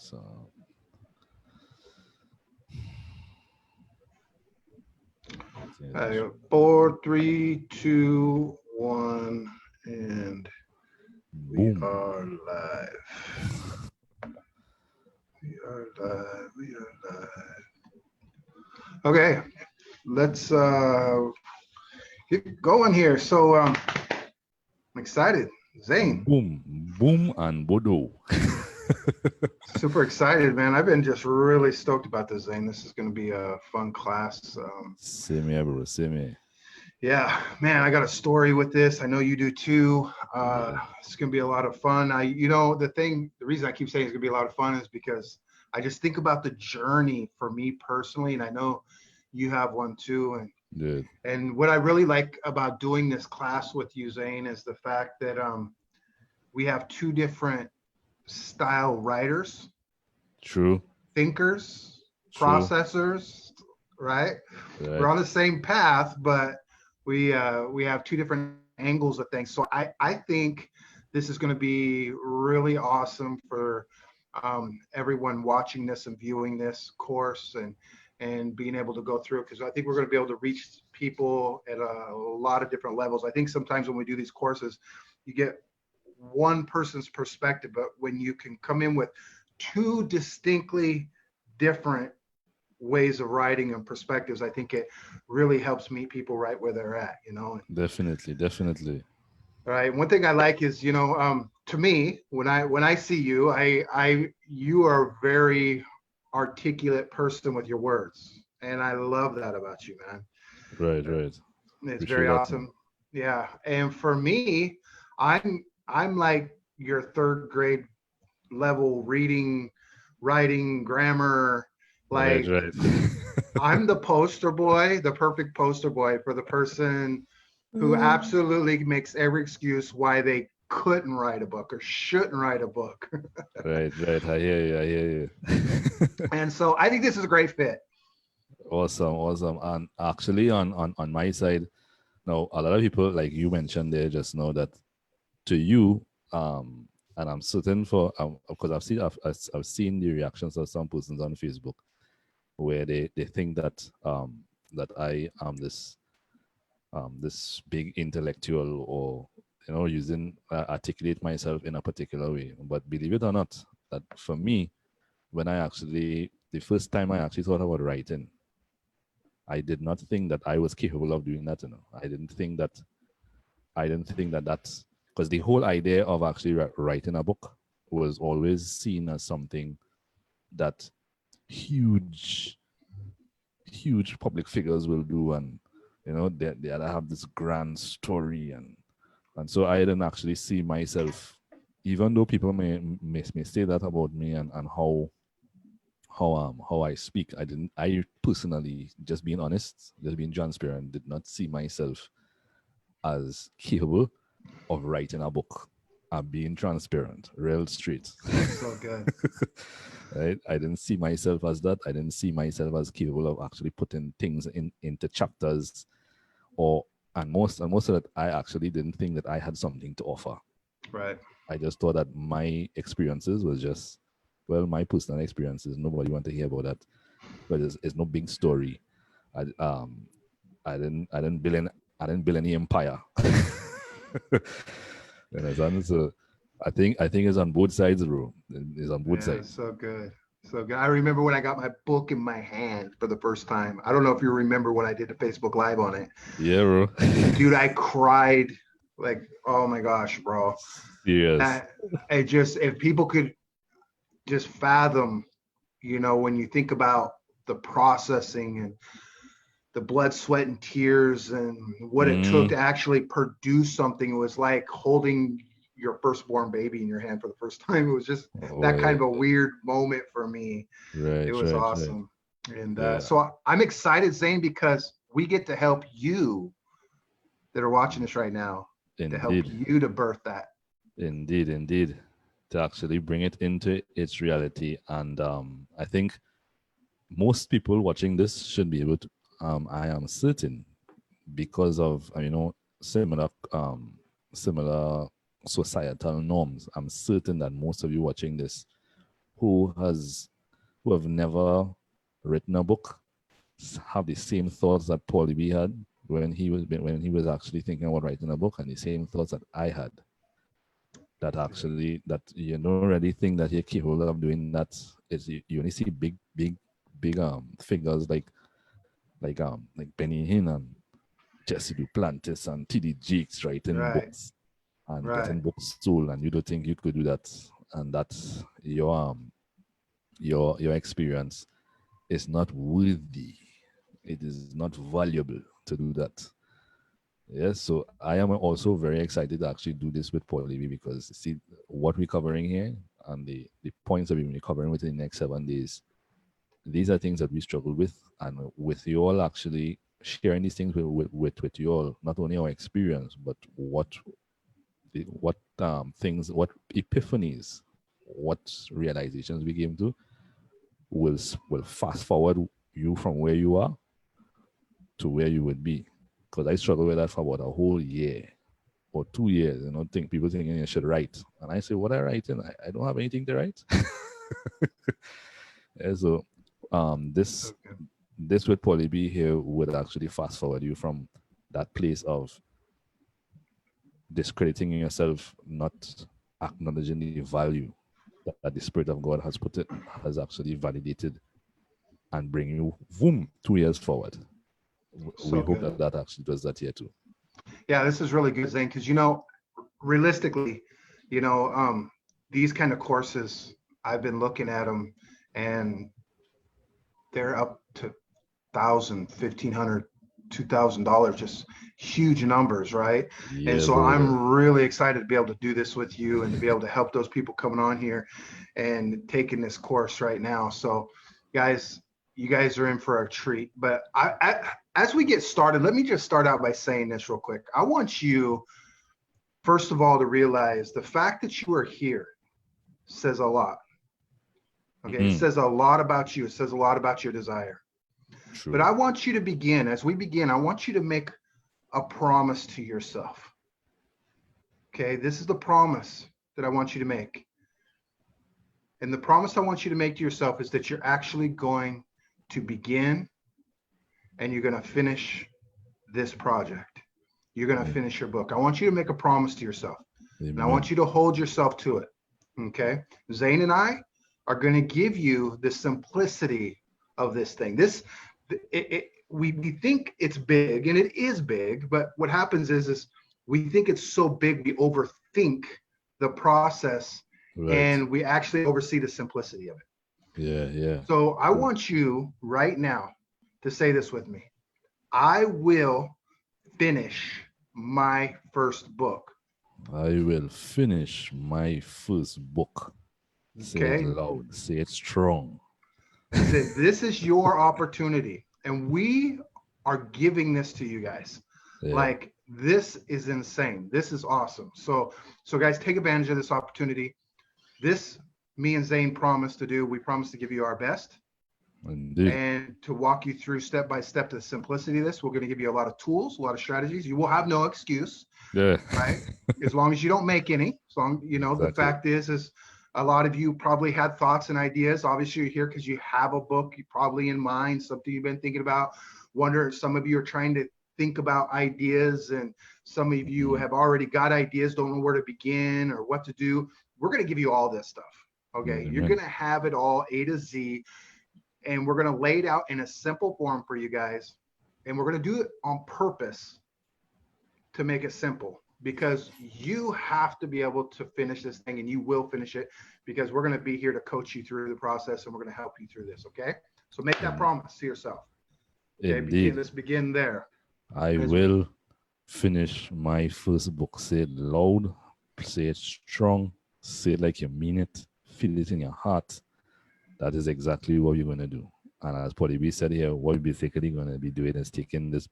So 4, 3, 2, 1, and we boom. are live. We are live. We are live. Okay, let's get going here. So I'm excited. Zane. Boom, boom, and bodo. Super excited, man. I've been just really stoked about this, Zane. This is going to be a fun class. Same here, bro. Same here. Yeah, man, I got a story with this. I know you do too. Yeah. It's going to be a lot of fun. The reason I keep saying it's going to be a lot of fun is because I just think about the journey for me personally, and I know you have one too. Good. And what I really like about doing this class with you, Zane, is the fact that we have two different style writers, True. thinkers, True. processors, right? Right. We're on the same path, but we have two different angles of things. So I think this is going to be really awesome for everyone watching this and viewing this course and being able to go through it, because I think we're going to be able to reach people at a lot of different levels. I think sometimes when we do these courses, you get one person's perspective, but when you can come in with two distinctly different ways of writing and perspectives, I think it really helps meet people right where they're at, you know. Definitely. Definitely. Right. One thing I like is, to me, when I see you, you are a very articulate person with your words, and I love that about you, man. Right. Right. It's Appreciate very that, man. awesome. Yeah. And for me, I'm like your third grade level reading, writing, grammar. Right. Like, Right. I'm the poster boy, the perfect poster boy for the person who absolutely makes every excuse why they couldn't write a book or shouldn't write a book. Right. Right. I hear you. I hear you. And so I think this is a great fit. Awesome. Awesome. And actually, on my side, now a lot of people, like you mentioned there just now, that to you, and I'm certain for because I've seen the reactions of some persons on Facebook where they think that that I am this big intellectual, or using articulate myself in a particular way. But believe it or not, that for me, when the first time I actually thought about writing, I did not think that I was capable of doing that. I didn't think that that's because the whole idea of actually writing a book was always seen as something that huge, huge public figures will do, and they have this grand story, and so I didn't actually see myself, even though people may say that about me, and how I speak. I personally, just being honest, just being transparent, did not see myself as capable of writing a book. I'm being transparent, real straight. So good. Right? I didn't see myself as that. I didn't see myself as capable of actually putting things into chapters, and most of that, I actually didn't think that I had something to offer. Right. I just thought that my experiences was just, well, my personal experiences. Nobody want to hear about that, but it's no big story. I um I didn't build any empire. You understand? So I think it's on both sides, bro. It's on both Yeah, sides. so good. So good. I remember when I got my book in my hand for the first time. I don't know if you remember when I did a Facebook Live on it. Yeah, bro. Dude, I cried like, oh my gosh, bro. Serious. That if people could just fathom, when you think about the processing and the blood, sweat, and tears and what it took Mm, to actually produce something, it was like holding your firstborn baby in your hand for the first time. It was just oh, that kind yeah. of a weird moment for me. It Right, was right, right. awesome. And Yeah. so I'm excited, Zane, because we get to help you that are watching this right now, to help Indeed. you to birth that. Indeed, indeed. To actually bring it into its reality. And I think most people watching this should be able to, I am certain, because of similar societal norms, I'm certain that most of you watching this who have never written a book have the same thoughts that Paulie B had when he was actually thinking about writing a book, and the same thoughts that I had. That actually that you don't really think that you're capable of doing that. Is you only see big figures like Benny Hinn and Jesse Duplantis and T.D. Jakes writing Right. books and Right. getting books sold, and you don't think you could do that, and that's your experience is not worthy. It is not valuable to do that. Yes, so I am also very excited to actually do this with Paulie B because see what we're covering here and the points that we're going to be covering within the next 7 days. These are things that we struggle with, and with you all actually sharing these things with you all, not only our experience, but what things, what epiphanies, what realizations we came to will fast forward you from where you are to where you would be. Because I struggled with that for about a whole year or 2 years. People thinking you should write, and I say, "What I write? And I don't have anything to write." Yeah, so this Okay. this with Paulie B here would actually fast forward you from that place of discrediting yourself, not acknowledging the value that the Spirit of God has actually validated, and bring you, boom, 2 years forward. We So hope good. that actually does that here too. Yeah, this is really good, Zane, because realistically, you know, these kind of courses, I've been looking at them, and they're up to $1,000, $1,500, $2,000, just huge numbers, right? And Yeah, so brother. I'm really excited to be able to do this with you and to be able to help those people coming on here and taking this course right now. So, guys, you guys are in for a treat. But as we get started, let me just start out by saying this real quick. I want you, first of all, to realize the fact that you are here says a lot. Okay, it says a lot about you. It says a lot about your desire. But True. I want you to begin, as we begin, I want you to make a promise to yourself. Okay, this is the promise that I want you to make. And the promise I want you to make to yourself is that you're actually going to begin and you're going to finish this project. You're going to finish your book. I want you to make a promise to yourself. And I want you to hold yourself to it. Okay, Zane and I are going to give you the simplicity of this thing. We think it's big, and it is big, but what happens is we think it's so big we overthink the process, Right. and we actually oversee the simplicity of it. Yeah. So I want you right now to say this with me. I will finish my first book. I will finish my first book. Say it Okay. loud. Say it strong. Listen, this is your opportunity, and we are giving this to you guys. Yeah. Like, this is insane. This is awesome. So guys, take advantage of this opportunity. This, me and Zane promised to do. We promised to give you our best. Indeed. And to walk you through step by step to the simplicity of this. We're going to give you a lot of tools, a lot of strategies. You will have no excuse. Yeah. Right? As long as you don't make any. As long, Exactly. The fact is a lot of you probably had thoughts and ideas. Obviously, you're here because you have a book you probably in mind, something you've been thinking about. Wonder, some of you are trying to think about ideas, and some of you have already got ideas, don't know where to begin or what to do. We're going to give you all this stuff. Okay. You're going to have it all A to Z, and we're going to lay it out in a simple form for you guys. And we're going to do it on purpose to make it simple, because you have to be able to finish this thing, and you will finish it, because we're going to be here to coach you through the process, and we're going to help you through this. Okay. So make that promise to yourself. Okay. Indeed. Let's begin there. I will finish my first book. Say it loud, say it strong, say it like you mean it, feel it in your heart. That is exactly what you're going to do. And as Paulie B said here, what we're basically going to be doing is taking this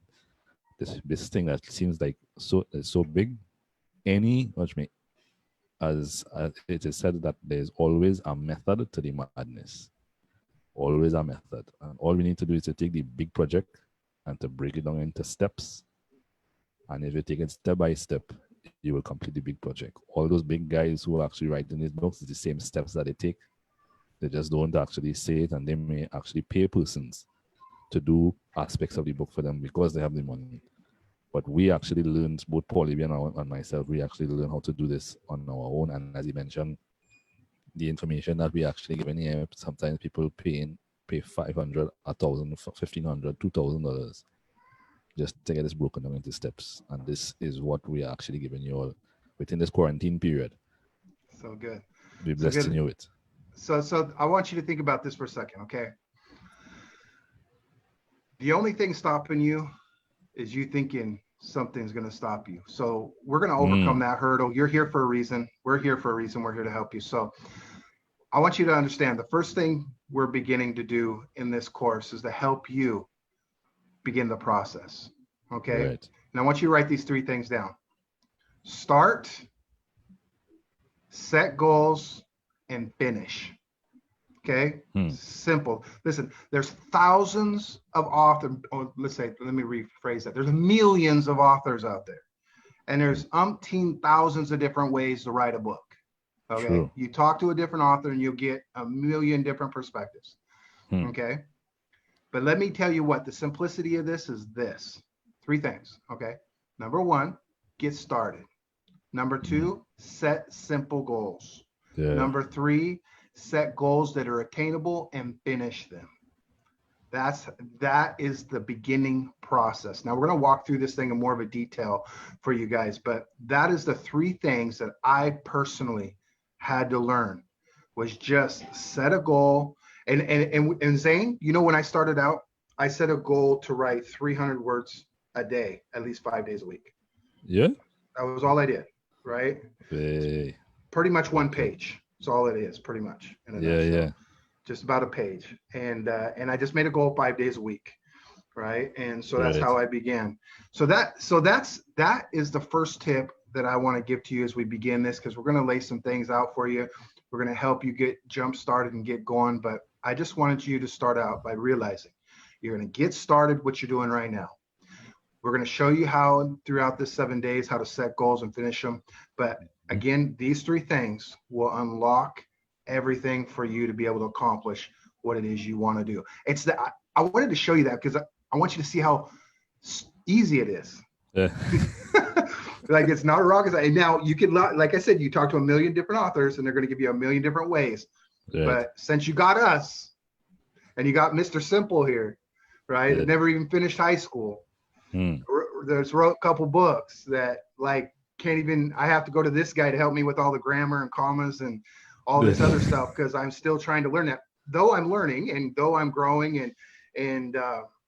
thing that seems like so big. As it is said that there's always a method to the madness. Always a method. And all we need to do is to take the big project and to break it down into steps. And if you take it step by step, you will complete the big project. All those big guys who are actually writing these books, it's the same steps that they take. They just don't actually say it, and they may actually pay persons to do aspects of the book for them because they have the money. But we actually learned, both Paulie and myself, we actually learned how to do this on our own. And as you mentioned, the information that we actually given here, sometimes people pay $500, $1,000, $1,500, $2,000 just to get this broken down into steps. And this is what we are actually giving you all within this quarantine period. So good. Be blessed in you with. So I want you to think about this for a second, okay? The only thing stopping you is you thinking something's going to stop you. So we're going to overcome that hurdle. You're here for a reason. We're here for a reason. We're here to help you. So I want you to understand the first thing we're beginning to do in this course is to help you begin the process. Okay. Right. And I want you to write these 3 things down. Start, set goals, and finish. Okay. Simple. Listen, there's thousands of authors. Oh, let me rephrase that. There's millions of authors out there, and there's umpteen thousands of different ways to write a book. Okay. True. You talk to a different author and you'll get a million different perspectives. Okay. But let me tell you what the simplicity of this is. 3 things. Okay. Number 1, get started. Number 2, set simple goals. Yeah. Number 3, set goals that are attainable and finish them. That is the beginning process. Now we're going to walk through this thing in more of a detail for you guys, but that is the 3 things that I personally had to learn, was just set a goal. And Zane, you know, when I started out, I set a goal to write 300 words a day, at least 5 days a week. Yeah. That was all I did, right? Hey. Pretty much 1 page. That's all it is, pretty much. Yeah. Just about a page. And I just made a goal 5 days a week, right? And so that's how I began. So that is the first tip that I want to give to you as we begin this, because we're going to lay some things out for you. We're going to help you get jump started and get going. But I just wanted you to start out by realizing you're going to get started what you're doing right now. We're going to show you how throughout this 7 days, how to set goals and finish them. But again, these 3 things will unlock everything for you to be able to accomplish what it is you want to do. It's that I wanted to show you that because I want you to see how easy it is. Yeah. Like, it's not rocket science. Now you can, like I said, you talk to a million different authors and they're going to give you a million different ways. Right. But since you got us and you got Mr. Simple here, right? That never even finished high school. There's wrote a couple books that like can't even, I have to go to this guy to help me with all the grammar and commas and all this other stuff, because I'm still trying to learn that. Though I'm learning and though I'm growing and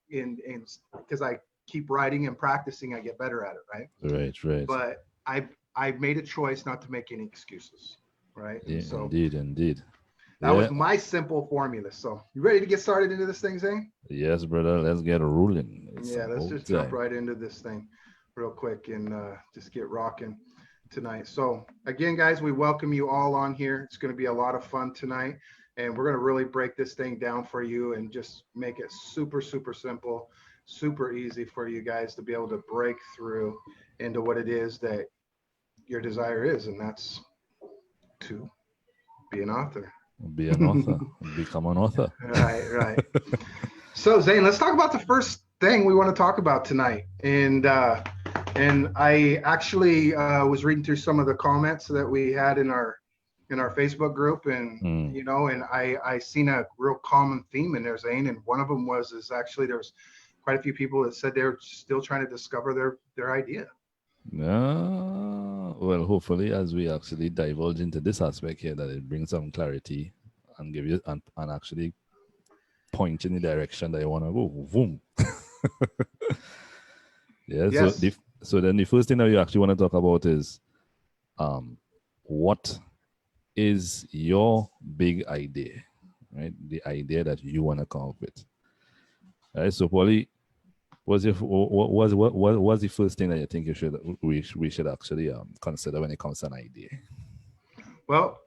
because I keep writing and practicing, I get better at it, right? Right. But I've made a choice not to make any excuses, right? Yeah, so indeed. That was my simple formula. So you ready to get started into this thing, Zane? Yes, brother. Let's get rolling. Let's just jump right into this thing real quick and just get rocking tonight. So again, guys, we welcome you all on here. It's going to be a lot of fun tonight, and we're going to really break this thing down for you and just make it super, super simple, super easy for you guys to be able to break through into what it is that your desire is, and that's to be an author. Be an author. Become an author. Right. So Zane, let's talk about the first thing we want to talk about tonight. And I actually was reading through some of the comments that we had in our Facebook group, and you know, and I seen a real common theme in there, Zane. And one of them is actually there's quite a few people that said they're still trying to discover their idea. Well, hopefully, as we actually divulge into this aspect here, that it brings some clarity and give you and actually point in the direction that you want to go. Boom. Yes. So then the first thing that you actually want to talk about is what is your big idea, right? The idea that you want to come up with. All right. So, Paulie, what was the first thing that you think we should actually consider when it comes to an idea? Well,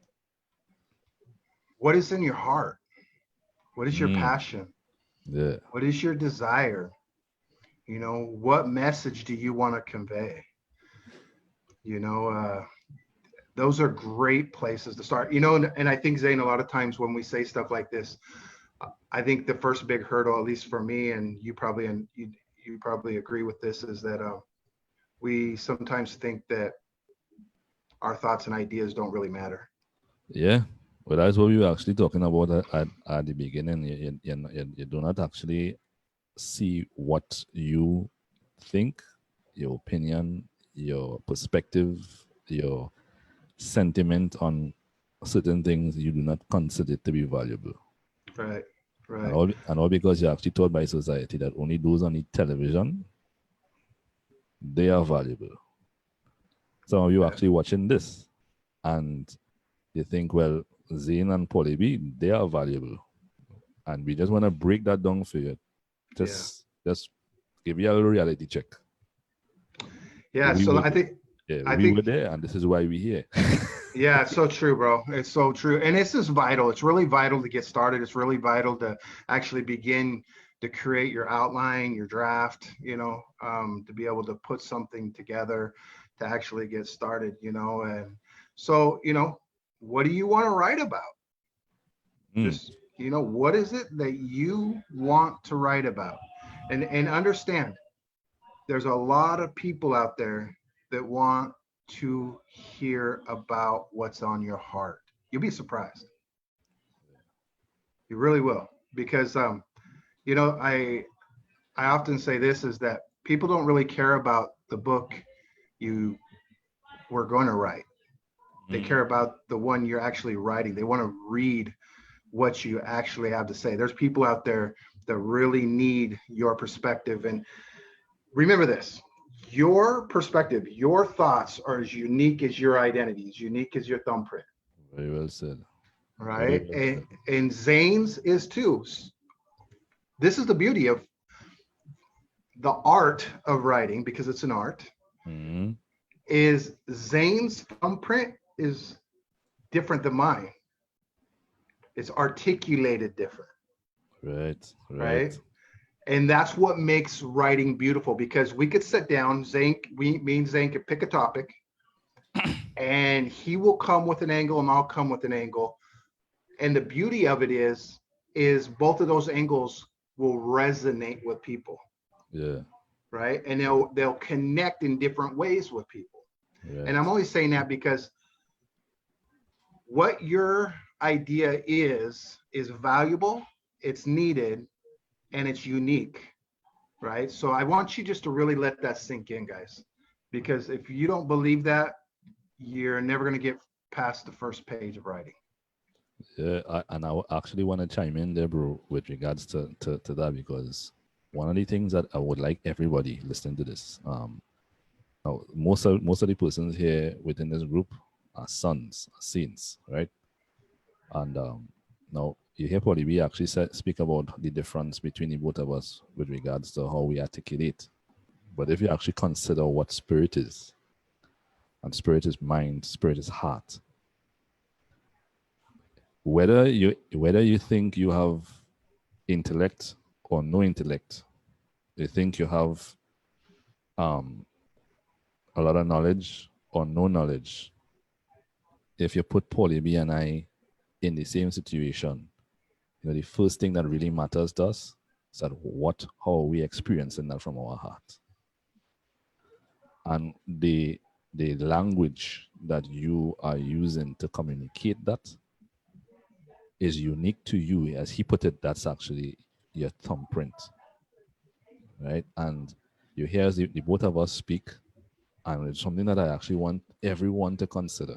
what is in your heart? What is your passion? Yeah. What is your desire? You know, what message do you want to convey? You know, those are great places to start. You know, and I think, Zane, a lot of times when we say stuff like this, I think the first big hurdle, at least for me, and you probably agree with this, is that we sometimes think that our thoughts and ideas don't really matter. Yeah. Well, that's what we were actually talking about at the beginning. You do not actually see what you think, your opinion, your perspective, your sentiment on certain things. You do not consider it to be valuable. Right. And Right. all because you're actually taught by society that only those on the television, they are valuable. Some of you Yeah. actually watching this and you think, well, Zane and Polly B, they are valuable. And we just want to break that down for you. Yeah. Just give you a little reality check. Yeah. We So were I we were think there, and this is why we're here. yeah, it's so true, bro. It's so true. And this is vital. It's really vital to get started. It's really vital to actually begin to create your outline, your draft, to be able to put something together to actually get started, And so, what do you want to write about? Mm, Just, what is it that you want to write about? And understand there's a lot of people out there that want to hear about what's on your heart. You'll be surprised. You really will. Because you know, I often say this is that people don't really care about the book you were going to write. They mm, care about the one you're actually writing. They want to read what you actually have to say. There's people out there that really need your perspective. And remember this, your perspective, your thoughts are as unique as your identity, as unique as your thumbprint, very well said. Very right? well said. And Zane's is too. This is the beauty of the art of writing, because it's an art, Mm, is Zane's thumbprint is different than mine. It's articulated different, right, right? right. And that's what makes writing beautiful, because we could sit down, me and Zane could pick a topic, and he will come with an angle and I'll come with an angle. And the beauty of it is both of those angles will resonate with people, Yeah, right? And they'll connect in different ways with people. And I'm right. only saying that because what your idea is valuable, it's needed, and it's unique, right? So I want you just to really let that sink in, guys, because if you don't believe that, you're never going to get past the first page of writing. Yeah, and actually want to chime in there, bro, with regards to that, because one of the things that I would like everybody listening to this, now most of the persons here within this group are sons, are saints, right? And now you hear Polly, we actually speak about the difference between the both of us with regards to how we articulate. But if you actually consider what spirit is, and spirit is mind, spirit is heart, whether you think you have intellect or no intellect, you think you have um, a lot of knowledge or no knowledge, if you put Paulie B and I in the same situation, the first thing that really matters to us is that how are we experiencing that from our heart, and the language that you are using to communicate that is unique to you. As he put it, that's actually your thumbprint, right? And you hear the both of us speak, and it's something that I actually want everyone to consider.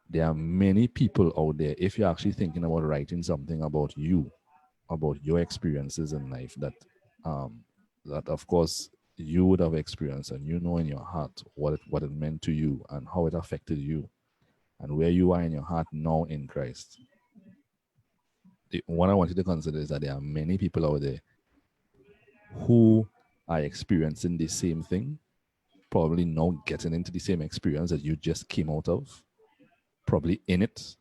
There are many people out there, if you're actually thinking about writing something about you, about your experiences in life, that of course you would have experienced, and in your heart what it meant to you and how it affected you and where you are in your heart now in Christ. What I want you to consider is that there are many people out there who are experiencing the same thing, probably now getting into the same experience that you just came out of, probably in it,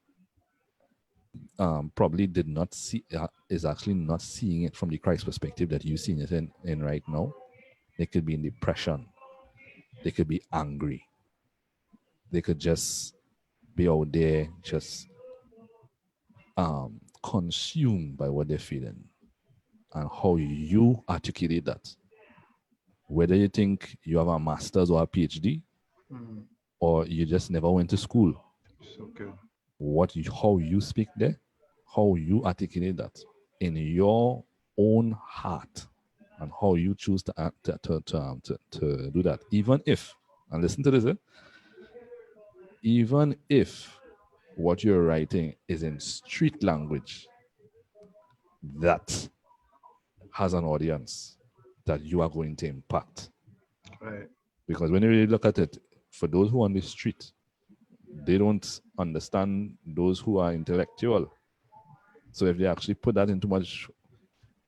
probably did not see, is actually not seeing it from the Christ perspective that you're seeing it in right now. They could be in depression. They could be angry. they could just be out there just consumed by what they're feeling and how you articulate that. Whether you think you have a master's or a PhD, or you just never went to school. So good. How you speak there, how you articulate that in your own heart, and how you choose to do that. Even if, and listen to this, even if what you're writing is in street language, that has an audience that you are going to impact. Right. Because when you really look at it, for those who are on the street, they don't understand those who are intellectual. So if they actually put that into much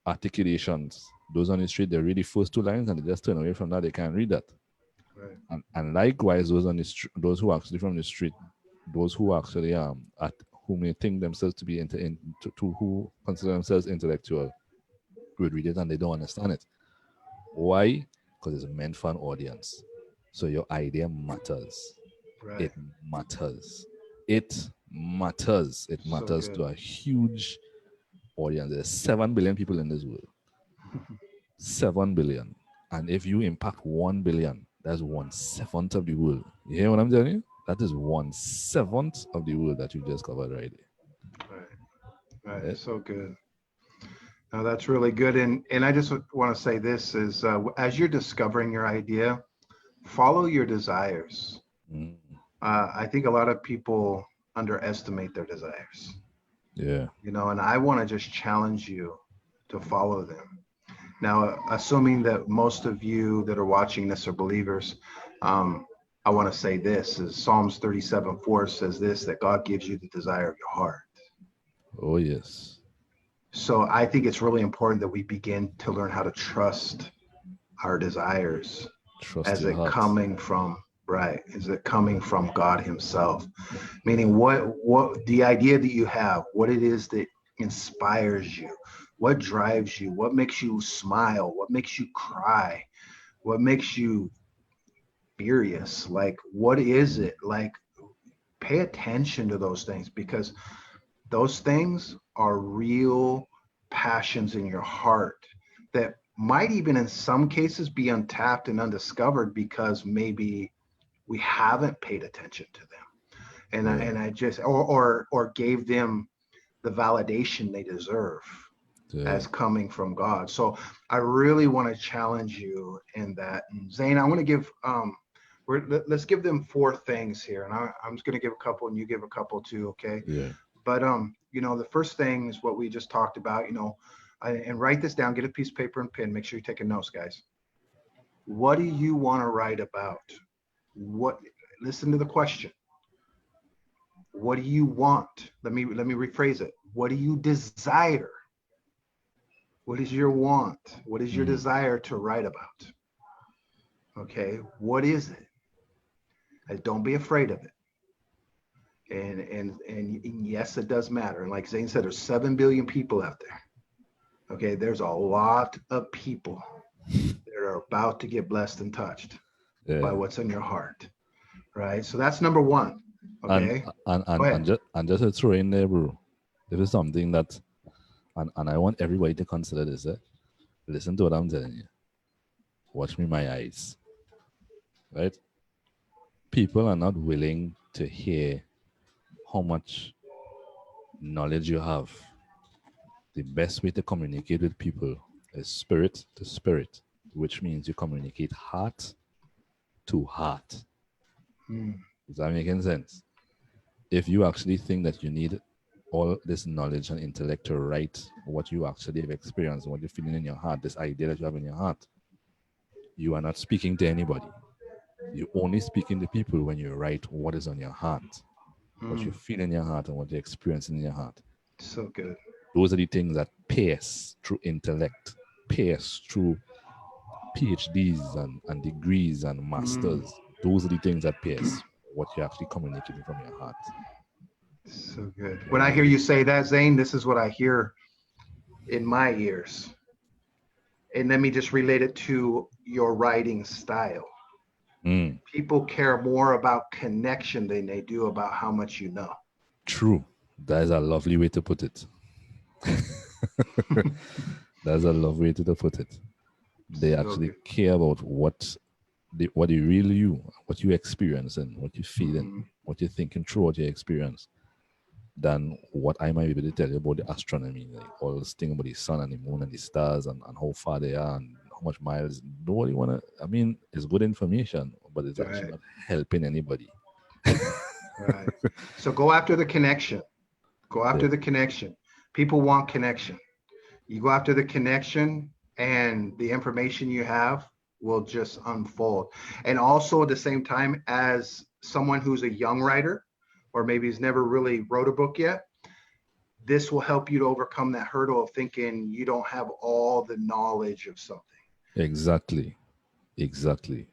articulations, those on the street, they read the first two lines and they just turn away from that. They can't read that. Right. And likewise, those on the those who are actually from the street, those who actually who may think themselves to be who consider themselves intellectual, would read it and they don't understand it. Why? Because it's meant for an audience. So your idea matters. Right. It matters. It matters. It matters So to a huge audience. There's 7 billion people in this world. 7 billion. And if you impact 1 billion, that's 1/7 of the world. You hear what I'm telling you? That is 1/7 of the world that you just covered right there. Right. Right? So good. Now that's really good. And I just want to say this is as you're discovering your idea, follow your desires. Mm. I think a lot of people underestimate their desires. Yeah. And I want to just challenge you to follow them. Now, assuming that most of you that are watching this are believers, I want to say this is Psalms 37:4 says this, that God gives you the desire of your heart. Oh, yes. So I think it's really important that we begin to learn how to trust our desires. Trust as your it heart. coming from right? Is it coming from God Himself? Meaning, what the idea that you have, what it is that inspires you, what drives you, what makes you smile, what makes you cry, what makes you furious? Like, what is it? Like, pay attention to those things, because those things are real passions in your heart that might even in some cases be untapped and undiscovered because maybe we haven't paid attention to them. And I just or gave them the validation they deserve as coming from God. So I really want to challenge you in that. And Zane, I want to give let's give them 4 things here, and I'm just going to give a couple and you give a couple too, okay? Yeah. But the first thing is what we just talked about, and write this down, get a piece of paper and pen, make sure you're taking notes, guys. What do you want to write about? Listen to the question. What do you want? Let me rephrase it. What do you desire? What is your want? What is your desire to write about? Okay, what is it? And don't be afraid of it. And yes, it does matter. And like Zane said, there's 7 billion people out there. Okay, there's a lot of people that are about to get blessed and touched by what's in your heart, right? So that's number 1. Okay. And just to throw in there, bro, this is something that, and I want everybody to consider this. Listen to what I'm telling you. Watch me, my eyes. Right? People are not willing to hear how much knowledge you have. The best way to communicate with people is spirit to spirit, which means you communicate heart to heart. Is that making sense? If you actually think that you need all this knowledge and intellect to write what you actually have experienced, what you're feeling in your heart, this idea that you have in your heart, you are not speaking to anybody. You're only speaking to people when you write what is on your heart, what you feel in your heart and what you're experiencing in your heart. So good. Those are the things that pierce through intellect, pierce through PhDs and degrees and masters. Those are the things that pierce what you're actually communicating from your heart. So good. When I hear you say that, Zane, this is what I hear in my ears. And let me just relate it to your writing style. Mm, People care more about connection than they do about how much you know. true. That is a lovely way to put it. That's a lovely way to put it. They So actually good. care about what the real you, what you experience and what you feeling, Hmm. what you're thinking throughout your experience, than what I might be able to tell you about the astronomy, like all this thing about the sun and the moon and the stars and how far they are and how much miles. Nobody wanna. I mean, it's good information, but it's actually Right. not helping anybody. Right. So go after the connection. Go Yeah. after the connection. People want connection. You go after the connection, and the information you have will just unfold. And also at the same time, as someone who's a young writer, or maybe has never really wrote a book yet, this will help you to overcome that hurdle of thinking you don't have all the knowledge of something. Exactly. Exactly.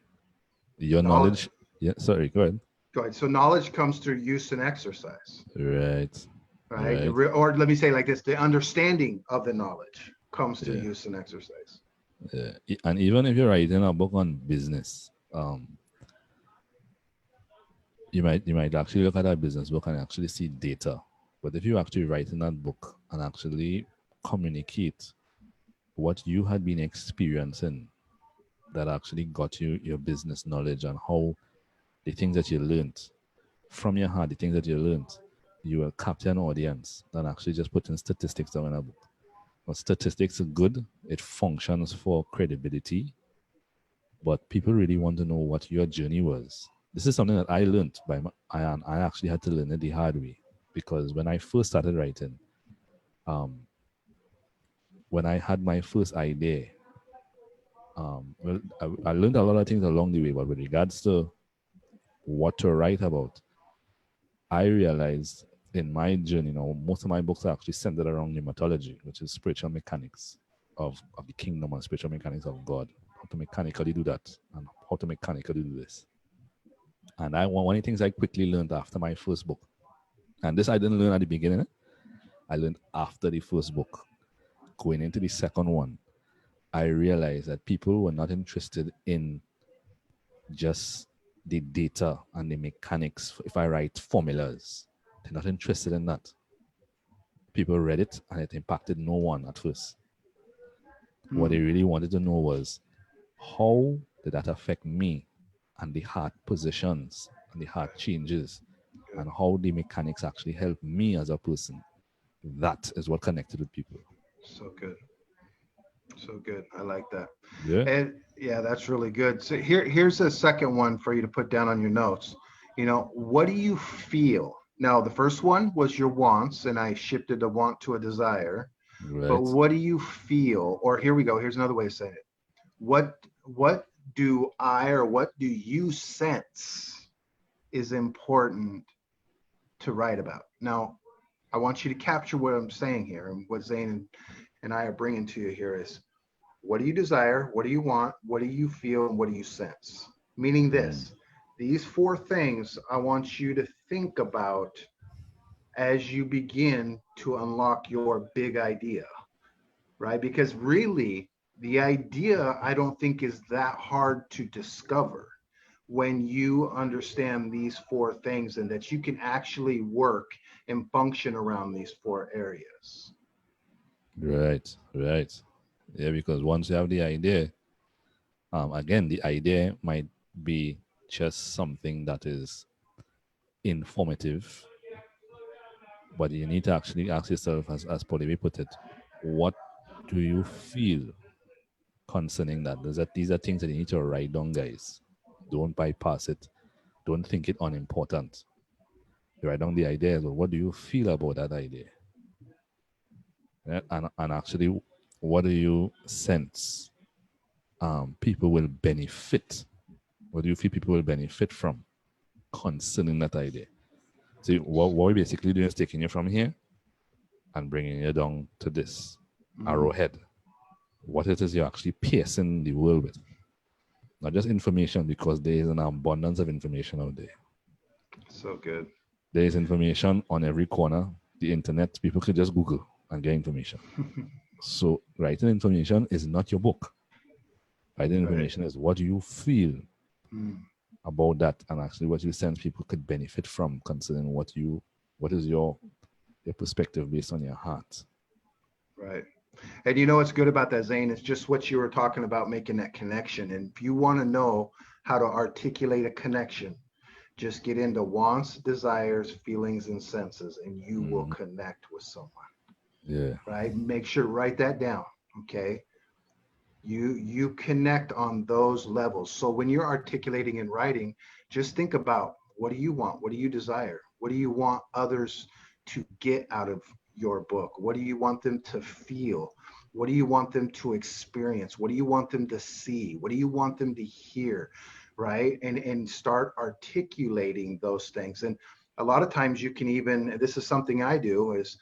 Your Knowledge, knowledge. Yeah. Sorry. Go ahead. go ahead. So knowledge comes through use and exercise, Right. right? Right. Or let me say like this: the understanding of the knowledge comes through Yeah. use and exercise. Yeah. And even if you're writing a book on business, you might actually look at that business book and actually see data. But if you actually write in that book and actually communicate what you had been experiencing that actually got you your business knowledge and how the things that you learned from your heart, the things that you learned, you will capture an audience than actually just putting statistics down in a book. But statistics are good, it functions for credibility, but people really want to know what your journey was. This is something that I learned I actually had to learn it the hard way, because when I first started writing, um, when I had my first idea, well, I learned a lot of things along the way, but with regards to what to write about, I realized in my journey, most of my books are actually centered around pneumatology, which is spiritual mechanics of the kingdom and spiritual mechanics of God. How to mechanically do that and how to mechanically do this. And one of the things I quickly learned after my first book, and this I didn't learn at the beginning, I learned after the first book. Going into the second one, I realized that people were not interested in just the data and the mechanics. If I write formulas, they're not interested in that. People read it and it impacted no one at first. What they Hmm. really wanted to know was, how did that affect me and the heart positions and the heart changes Good. and how the mechanics actually help me as a person. That is what connected with people. So good. So good. I like that. Yeah. And yeah, that's really good. So here's a second one for you to put down on your notes. What do you feel? Now, the first one was your wants, and I shifted a want to a desire. But Right. what do you feel? Or here we go. Here's another way to say it. What do I or what do you sense is important to write about? Now, I want you to capture what I'm saying here, and what Zane and I are bringing to you here is, what do you desire? What do you want? What do you feel? And what do you sense? Meaning Mm. this, these four things I want you to think about as you begin to unlock your big idea, right? Because really, the idea I don't think is that hard to discover when you understand these four things, and that you can actually work and function around these four areas. Right. Right. Yeah, because once you have the idea, again, the idea might be just something that is informative, but you need to actually ask yourself, as Polly put it, what do you feel concerning that? These are things that you need to write down, guys. Don't bypass it. Don't think it unimportant. You write down the idea, but what do you feel about that idea? Yeah, and actually, what do you sense people will benefit? What do you feel people will benefit from concerning that idea? See, what we're basically doing is taking you from here and bringing you down to this Mm, arrowhead. What it is you're actually piercing the world with. Not just information, because there is an abundance of information out there. so good. There is information on every corner. The internet, people could just Google and get information. So writing information is not your book. Writing Right. information is what you feel. Mm. about that and actually what you sense people could benefit from, considering what is your perspective based on your heart. Right. And you know what's good about that, Zane? It's just what you were talking about, making that connection. And if you want to know how to articulate a connection, just get into wants, desires, feelings, and senses, and you will Hmm. connect with someone. Yeah. Right? Make sure write that down. Okay. You connect on those levels. So when you're articulating and writing, just think about, what do you want? What do you desire? What do you want others to get out of your book? What do you want them to feel? What do you want them to experience? What do you want them to see? What do you want them to hear? Right? And start articulating those things. And a lot of times you can even, this is something I do, is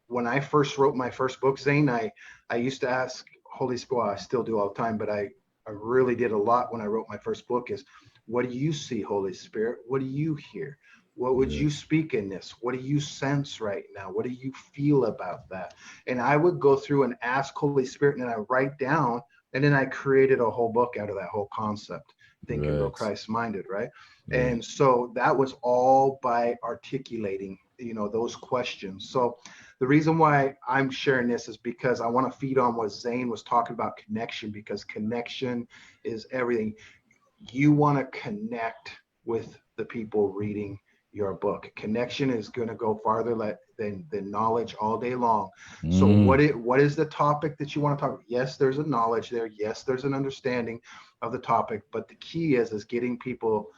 when I first wrote my first book, Zane, I used to ask Holy Spirit, well, I still do all the time, but I really did a lot when I wrote my first book, is, what do you see, Holy Spirit? What do you hear? What would Yeah. you speak in this? What do you sense right now? What do you feel about that? And I would go through and ask Holy Spirit, and then I write down, and then I created a whole book out of that whole concept, Think and Grow Right. Christ Minded, right? Yeah. And so that was all by articulating, those questions. So the reason why I'm sharing this is because I want to feed on what Zane was talking about, connection, because connection is everything. You want to connect with the people reading your book. Connection is going to go farther than knowledge all day long. So Mm. what is the topic that you want to talk about? Yes, there's a knowledge there. Yes, there's an understanding of the topic, but the key is getting people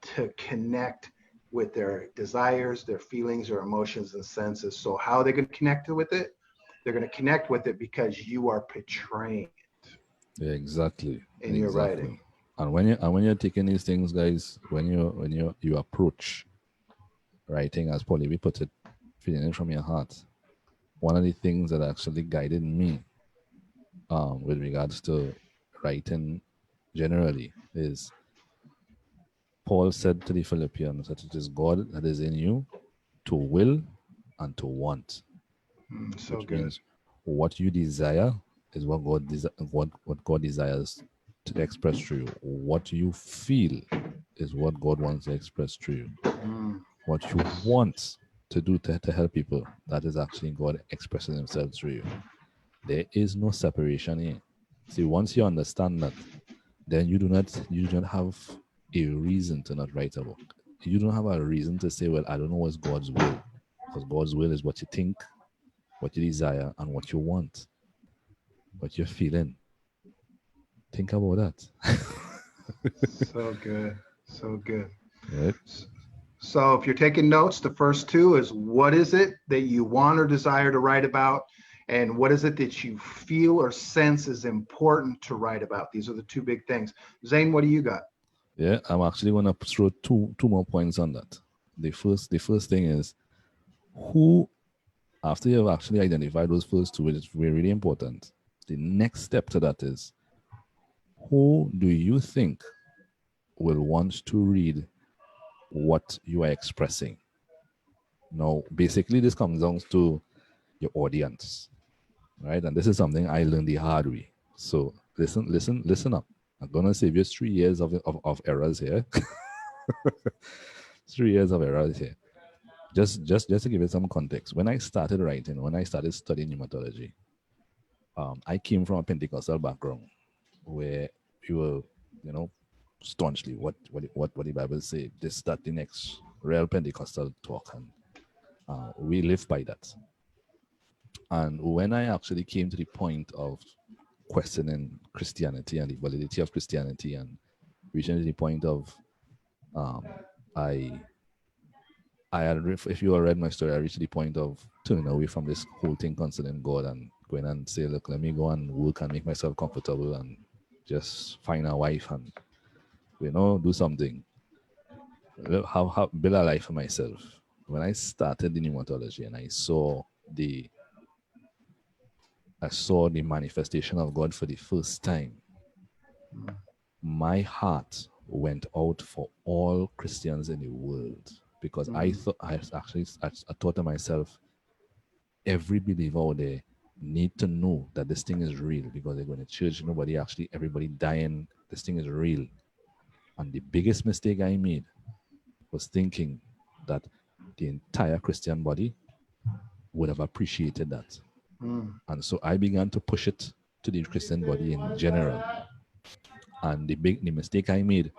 to connect with their desires, their feelings, their emotions and senses. So how are they going to connect with it? They're going to connect with it because you are portraying Yeah, exactly. in your Exactly. writing. And when you're taking these things, guys, when you approach writing, as Paulie we put it, feeling it from your heart. One of the things that actually guided me with regards to writing generally is Paul said to the Philippians that it is God that is in you to will and to want, So which good. means what you desire is what God desires to express through you. What you feel is what God wants to express through you. Mm, What you want to do to help people, that is actually God expressing Himself through you. There is no separation here. See, once you understand that, then you do not have a reason to not write a book. You don't have a reason to say, well, I don't know what's God's will. Because God's will is what you think, what you desire, and what you want, what you're feeling. Think about that. so good. So good. Right? So if you're taking notes, the first two is, what is it that you want or desire to write about? And what is it that you feel or sense is important to write about? These are the two big things. Zane, what do you got? Yeah, I'm actually gonna throw two more points on that. The first thing is, who, after you've actually identified those first two, which is really, really important, the next step to that is, who do you think will want to read what you are expressing? Now, basically, this comes down to your audience, right? And this is something I learned the hard way. So listen up. I'm gonna save you 3 years of errors here. 3 years of errors here. Just to give it some context. When I started writing, when I started studying pneumatology, I came from a Pentecostal background where we were, you know, staunchly what the Bible say, this, that, the next, real Pentecostal talk, and we live by that. And when I actually came to the point of questioning Christianity and the validity of Christianity, and reaching to the point of um, I if you all read my story, I reached the point of turning away from this whole thing concerning God and going and say, look, let me go and work and make myself comfortable and just find a wife and do something, have build a life for myself. When I started the pneumatology and I saw the manifestation of God for the first time, my heart went out for all Christians in the world, because I Mm, thought I thought to myself, every believer out there need to know that this thing is real, because they're going to church, everybody dying, this thing is real. And the biggest mistake I made was thinking that the entire Christian body would have appreciated that. Mm. And so I began to push it to the Christian body in general. And the mistake I made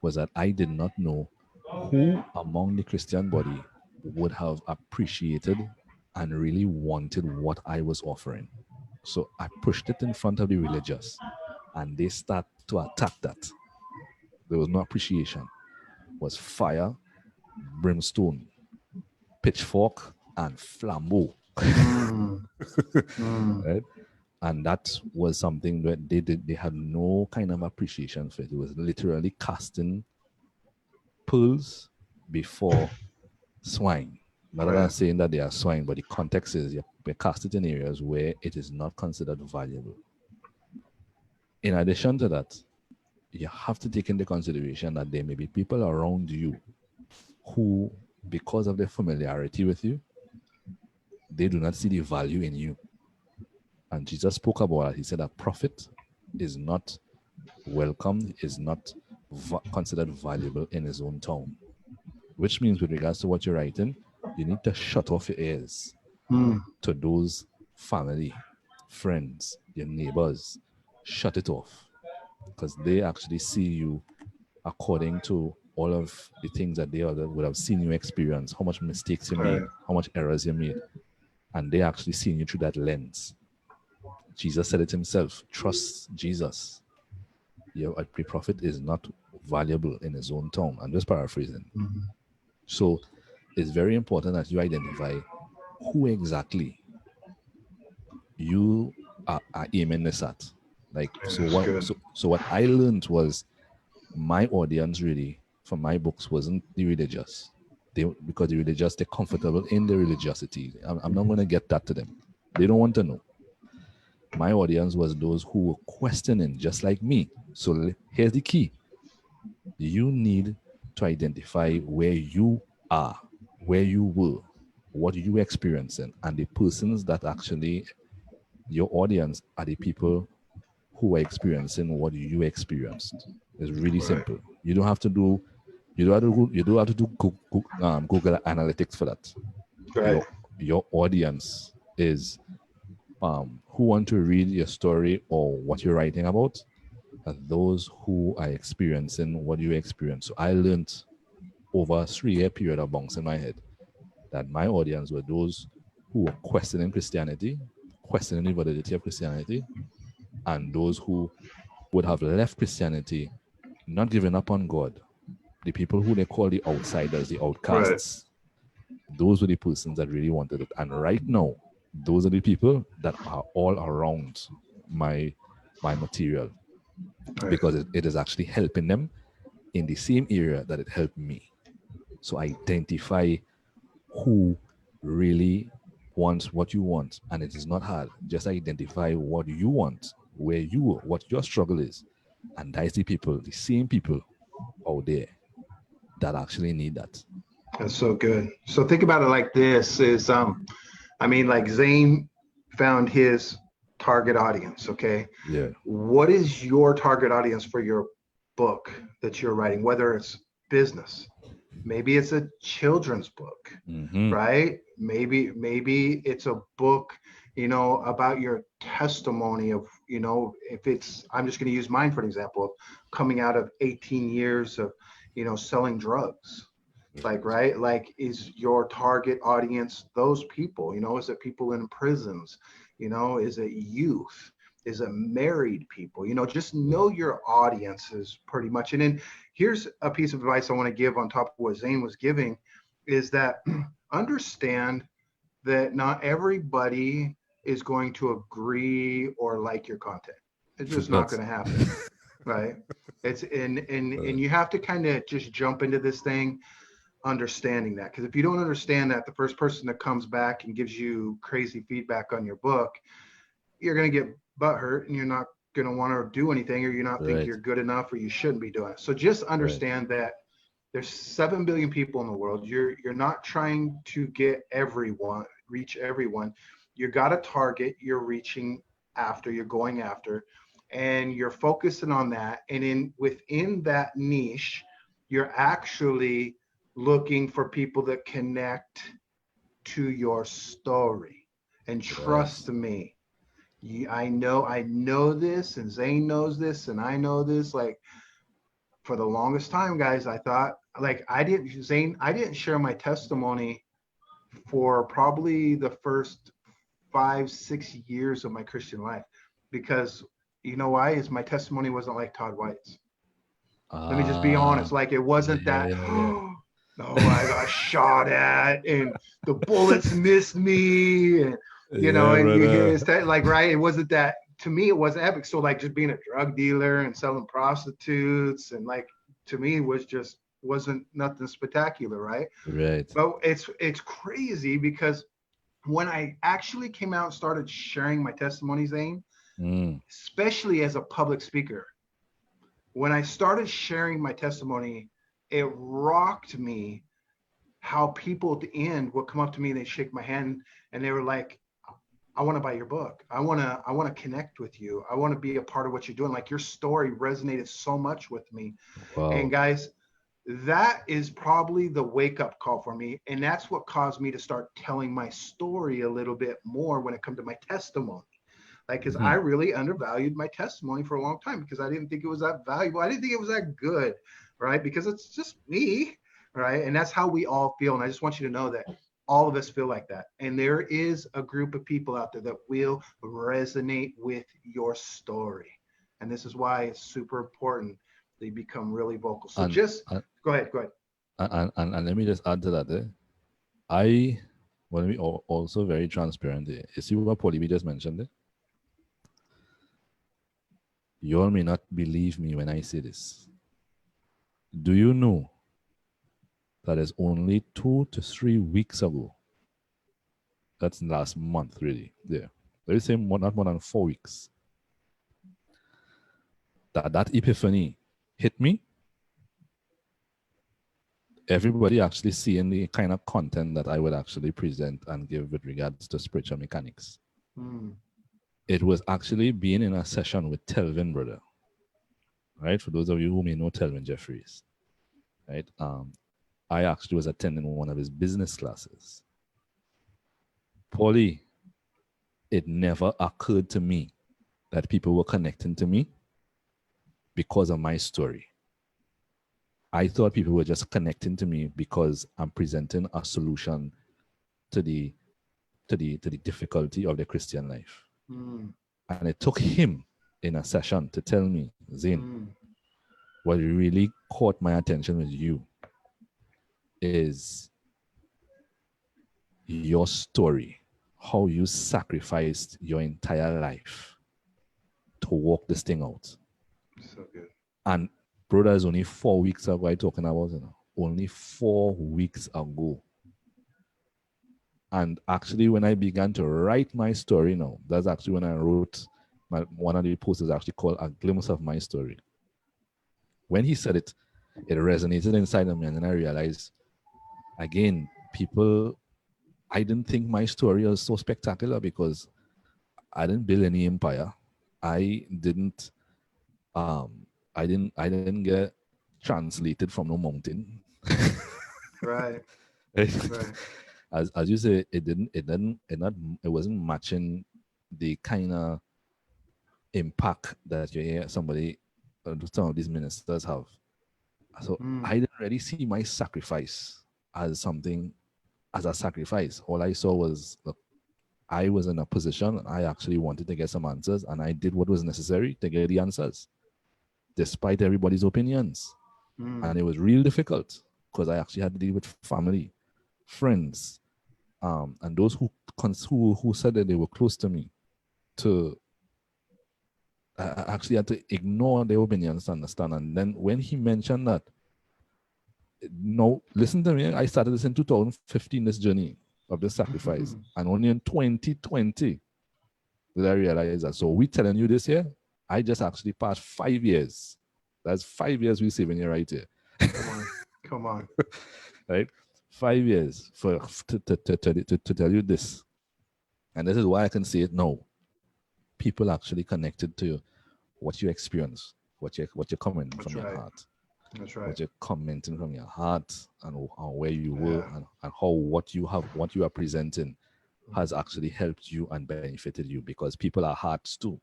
was that I did not know who among the Christian body would have appreciated and really wanted what I was offering. So I pushed it in front of the religious, and they start to attack that. There was no appreciation. It was fire, brimstone, pitchfork, and flambeau. Mm. Mm. Right? And that was something that they had no kind of appreciation for it. It was literally casting pearls before swine. Not that I'm Right. saying that they are swine, but the context is you cast it in areas where it is not considered valuable. In addition to that, you have to take into consideration that there may be people around you who, because of their familiarity with you, they do not see the value in you. And Jesus spoke about it. He said that prophet is not welcomed, is not considered valuable in his own town. Which means, with regards to what you're writing, you need to shut off your ears Mm. to those family, friends, your neighbors. Shut it off, because they actually see you according to all of the things that they would have seen you experience, how much mistakes you Right. made, how much errors you made, and they actually seeing you through that lens. Jesus said it himself: trust Jesus. A prophet is not valuable in his own tongue. I'm just paraphrasing. Mm-hmm. So it's very important that you identify who exactly you are aiming this at. Like, so That's what good. so what I learned was my audience really for my books wasn't the religious. Because the religious, they're comfortable in their religiosity. I'm not going to get that to them. They don't want to know. My audience was those who were questioning, just like me. So here's the key: you need to identify where you are, where you were, what you experiencing, and the persons that actually your audience are the people who are experiencing what you experienced. It's really Right. simple. You don't have to do Google Analytics for that. Right. Your audience is who want to read your story or what you're writing about, are those who are experiencing what you experience. So I learned over a 3-year period of bunks in my head that my audience were those who were questioning Christianity, questioning the validity of Christianity, and those who would have left Christianity, not giving up on God. The people who they call the outsiders, the Right. outcasts, those were the persons that really wanted it. And right now, those are the people that are all around my material, Right. because it is actually helping them in the same area that it helped me. So identify who really wants what you want, and it is not hard. Just identify what you want, where you are, what your struggle is, and that's the people, the same people out there that actually need that. That's so good. So think about it like this: is I mean, like Zane found his target audience. Okay, Yeah. what is your target audience for your book that you're writing? Whether it's business, maybe it's a children's book, Mm-hmm. right? Maybe it's a book, about your testimony of, if it's, I'm just going to use mine for an example of coming out of 18 years of, selling drugs. Like, right, like, is your target audience those people? Is it people in prisons? Is it youth? Is it married people? Just know your audiences pretty much. And then here's a piece of advice I want to give on top of what Zane was giving, is that understand that not everybody is going to agree or like your content. It's just not That's going to happen, right? It's and you have to kind of just jump into this thing understanding that, because if you don't understand that, the first person that comes back and gives you crazy feedback on your book, you're going to get butthurt and you're not going to want to do anything, or you not think right. you're good enough, or you shouldn't be doing it. So just Right. understand that there's 7 billion people in the world. You're not trying to get everyone, reach everyone. You got a target you're reaching after, you're going after. and you're focusing on that. And within that niche, you're actually looking for people that connect to your story. And trust Yes. me, I know this, and Zane knows this, and I know this. Like, for the longest time, guys, I thought, like, I didn't share my testimony for probably the first 5, 6 years of my Christian life, because you know why? Is my testimony wasn't like Todd White's. Let me just be honest. Ah, Like, it yeah, wasn't yeah, that, yeah, yeah. oh, I got shot at and the bullets missed me. And, Yeah, and you hear brother. it's that, like, right. It wasn't that, to me, it wasn't epic. So, like, just being a drug dealer and selling prostitutes, and, like, to me, wasn't nothing spectacular. Right. Right. But it's crazy because when I actually came out and started sharing my testimony, Zane, Mm. especially as a public speaker, when I started sharing my testimony, it rocked me how people at the end would come up to me and they'd shake my hand and they were like, I want to buy your book. I want to connect with you. I want to be a part of what you're doing. Like, your story resonated so much with me. And Wow. guys, that is probably the wake up call for me. And that's what caused me to start telling my story a little bit more when it comes to my testimony. Like, because I Mhm. really undervalued my testimony for a long time because I didn't think it was that valuable. I didn't think it was that good, right? Because it's just me, right? And that's how we all feel. And I just want you to know that all of us feel like that. And there is a group of people out there that will resonate with your story. And this is why it's super important they become really vocal. So And just and, go ahead, go ahead. and let me just add to that. I want to be also very transparent. You see what Polly just mentioned? You all may not believe me when I say this. Do you know that is only 2 to 3 weeks ago? That's last month, really. Yeah. Let's say not more than 4 weeks. That epiphany hit me. Everybody actually seeing the kind of content that I would actually present and give with regards to spiritual mechanics. Mm, It was actually being in a session with Telvin, brother. Right? For those of you who may know Telvin Jeffries, right? I actually was attending one of his business classes. Paulie, it never occurred to me that people were connecting to me because of my story. I thought people were just connecting to me because I'm presenting a solution to the difficulty of the Christian life. mm, And it took him in a session to tell me, Zane, mm, what really caught my attention with you is your story, how you sacrificed your entire life to walk this thing out. so good. And brother, is only 4 weeks ago I talking about, only 4 weeks ago. And actually, when I began to write my story now, that's actually when I wrote one of the posts is actually called A Glimpse of My Story. When he said it, it resonated inside of me. And then I realized, again, people, I didn't think my story was so spectacular because I didn't build any empire. I didn't I didn't get translated from no mountain. Right, right. As you say, it wasn't matching the kind of impact that you hear some of these ministers have. So I Mm, didn't really see my sacrifice as something as a sacrifice. All I saw was, look, I was in a position, I actually wanted to get some answers, and I did what was necessary to get the answers, despite everybody's opinions. mm, And it was real difficult because I actually had to deal with family, friends, and those who said that they were close to me. To I actually had to ignore their opinions to understand. And then when he mentioned that, no, listen to me. I started this in 2015. This journey of the sacrifice, and only in 2020 did I realize that. So we telling you this here. I just actually passed 5 years. That's 5 years we saving you right here. come on, come on. Right? 5 years to tell you this. And this is why I can say it now. People actually connected to what you experience, what you're coming That's from your right. heart, That's what right. you're commenting from your heart, and where you were, Yeah. and how what you are presenting has actually helped you and benefited you, because people are hearts too,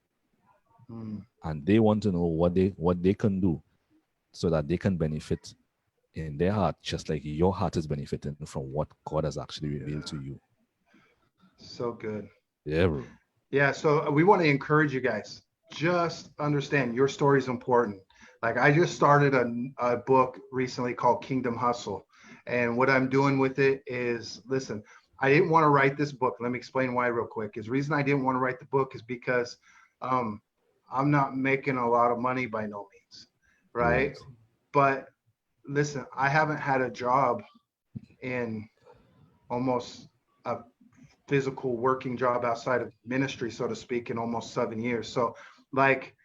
Mm. and they want to know what they can do so that they can benefit in their heart, just like your heart is benefiting from what God has actually revealed Yeah. to you. So good. Yeah, bro. Yeah, so we want to encourage you guys. Just understand your story is important. Like I just started a book recently called Kingdom Hustle. And what I'm doing with it is, listen, I didn't want to write this book. Let me explain why real quick. Is the reason I didn't want to write the book is because um, I'm not making a lot of money by no means, right? Right. But listen, I haven't had a job in almost a physical working job outside of ministry, so to speak, in almost 7 years. So, like,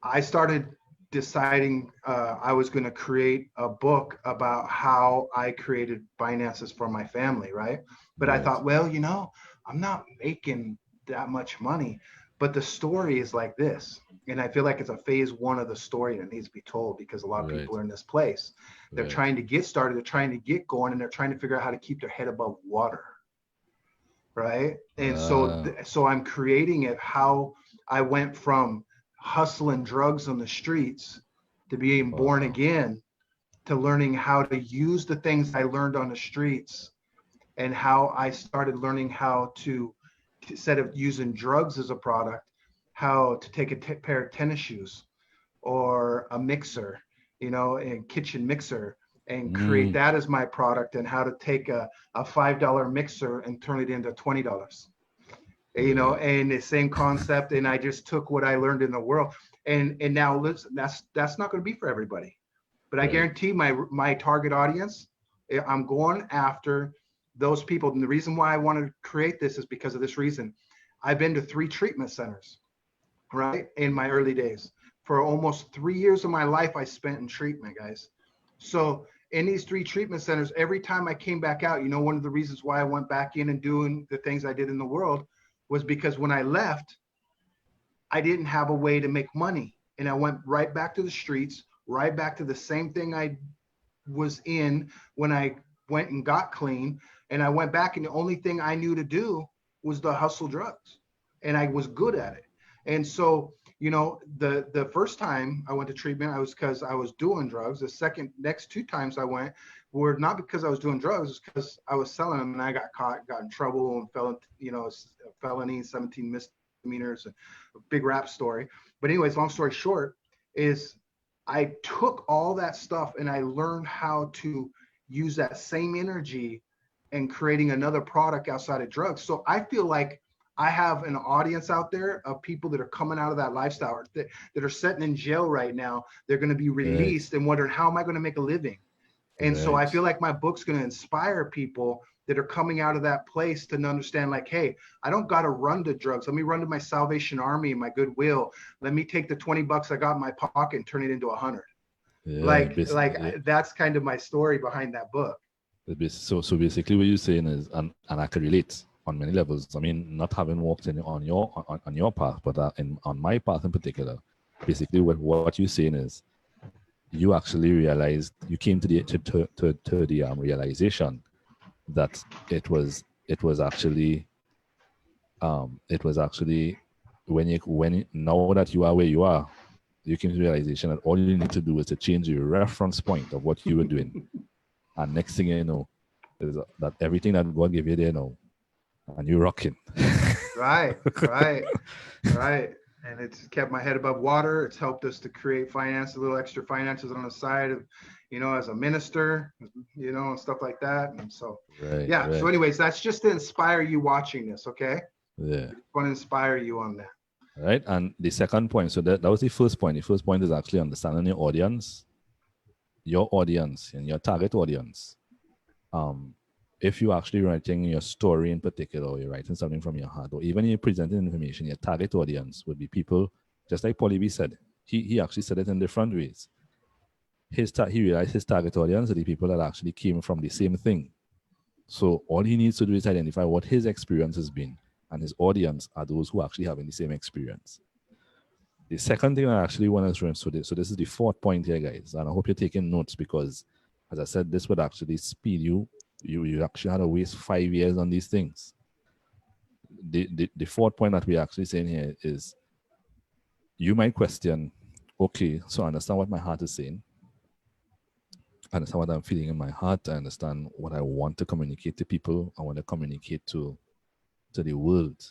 I started deciding I was going to create a book about how I created finances for my family, right? But I Right. thought, well, I'm not making that much money, but the story is like this. And I feel like it's a phase one of the story that needs to be told because a lot of Right. people are in this place. They're Right. trying to get started, they're trying to get going, and they're trying to figure out how to keep their head above water, right? And so Ah, so I'm creating it how I went from hustling drugs on the streets to being born wow. again, to learning how to use the things I learned on the streets, and how I started learning how to, instead of using drugs as a product, how to take a pair of tennis shoes or a mixer, a kitchen mixer, and create Mm, that as my product, and how to take a $5 mixer and turn it into $20, right. and the same concept. And I just took what I learned in the world. And now listen, that's not going to be for everybody, but I Right. guarantee my target audience, I'm going after those people. And the reason why I wanted to create this is because of this reason. I've been to 3 treatment centers, right, in my early days. For almost 3 years of my life, I spent in treatment, guys. So in these 3 treatment centers, every time I came back out, one of the reasons why I went back in and doing the things I did in the world was because when I left, I didn't have a way to make money. And I went right back to the streets, right back to the same thing I was in when I went and got clean. And I went back, and the only thing I knew to do was to hustle drugs. And I was good at it. And so, the first time I went to treatment, I was because I was doing drugs. The next 2 times I went were not because I was doing drugs, it's because I was selling them, and I got caught, got in trouble, and fell into, felony, 17 misdemeanors, a big rap story. But anyways, long story short is I took all that stuff and I learned how to use that same energy and creating another product outside of drugs. So I feel like I have an audience out there of people that are coming out of that lifestyle, that are sitting in jail right now. They're going to be Right. released and wondering, how am I going to make a living? And so I Right. feel like my book's going to inspire people that are coming out of that place to understand, like, hey, I don't got to run to drugs. Let me run to my Salvation Army and my Goodwill. Let me take the $20 I got in my pocket and turn it into 100. Yeah. Like Yeah. that's kind of my story behind that book. So basically, what you're saying is, and I can relate on many levels. I mean, not having walked in on your path, but on my path in particular, basically, what you're saying is, you actually realized, you came to the realization that it was actually now that you are where you are, you came to the realization that all you need to do is to change your reference point of what you were doing, and next thing you know is that everything that God gave you there now, and you're rocking. Right, right, right. And it's kept my head above water. It's helped us to create finance, a little extra finances on the side of, as a minister, and stuff like that. And so, Right, yeah. So, right. anyways, that's just to inspire you watching this. Okay. Yeah. Want to inspire you on that. Right. And the second point, so that was the first point. The first point is actually understanding your audience and your target audience. If you're actually writing your story in particular, or you're writing something from your heart, or even you're presenting information, your target audience would be people, just like Paulie B said. He actually said it in different ways. He realized his target audience are the people that actually came from the same thing. So all he needs to do is identify what his experience has been, and his audience are those who actually having the same experience. The second thing I actually want to so this is the fourth point here, guys, and I hope you're taking notes because, as I said, this would actually speed you. You actually had to waste 5 years on these things. The fourth point that we're actually saying here is you might question, okay, so I understand what my heart is saying. I understand what I'm feeling in my heart. I understand what I want to communicate to people. I want to communicate to the world.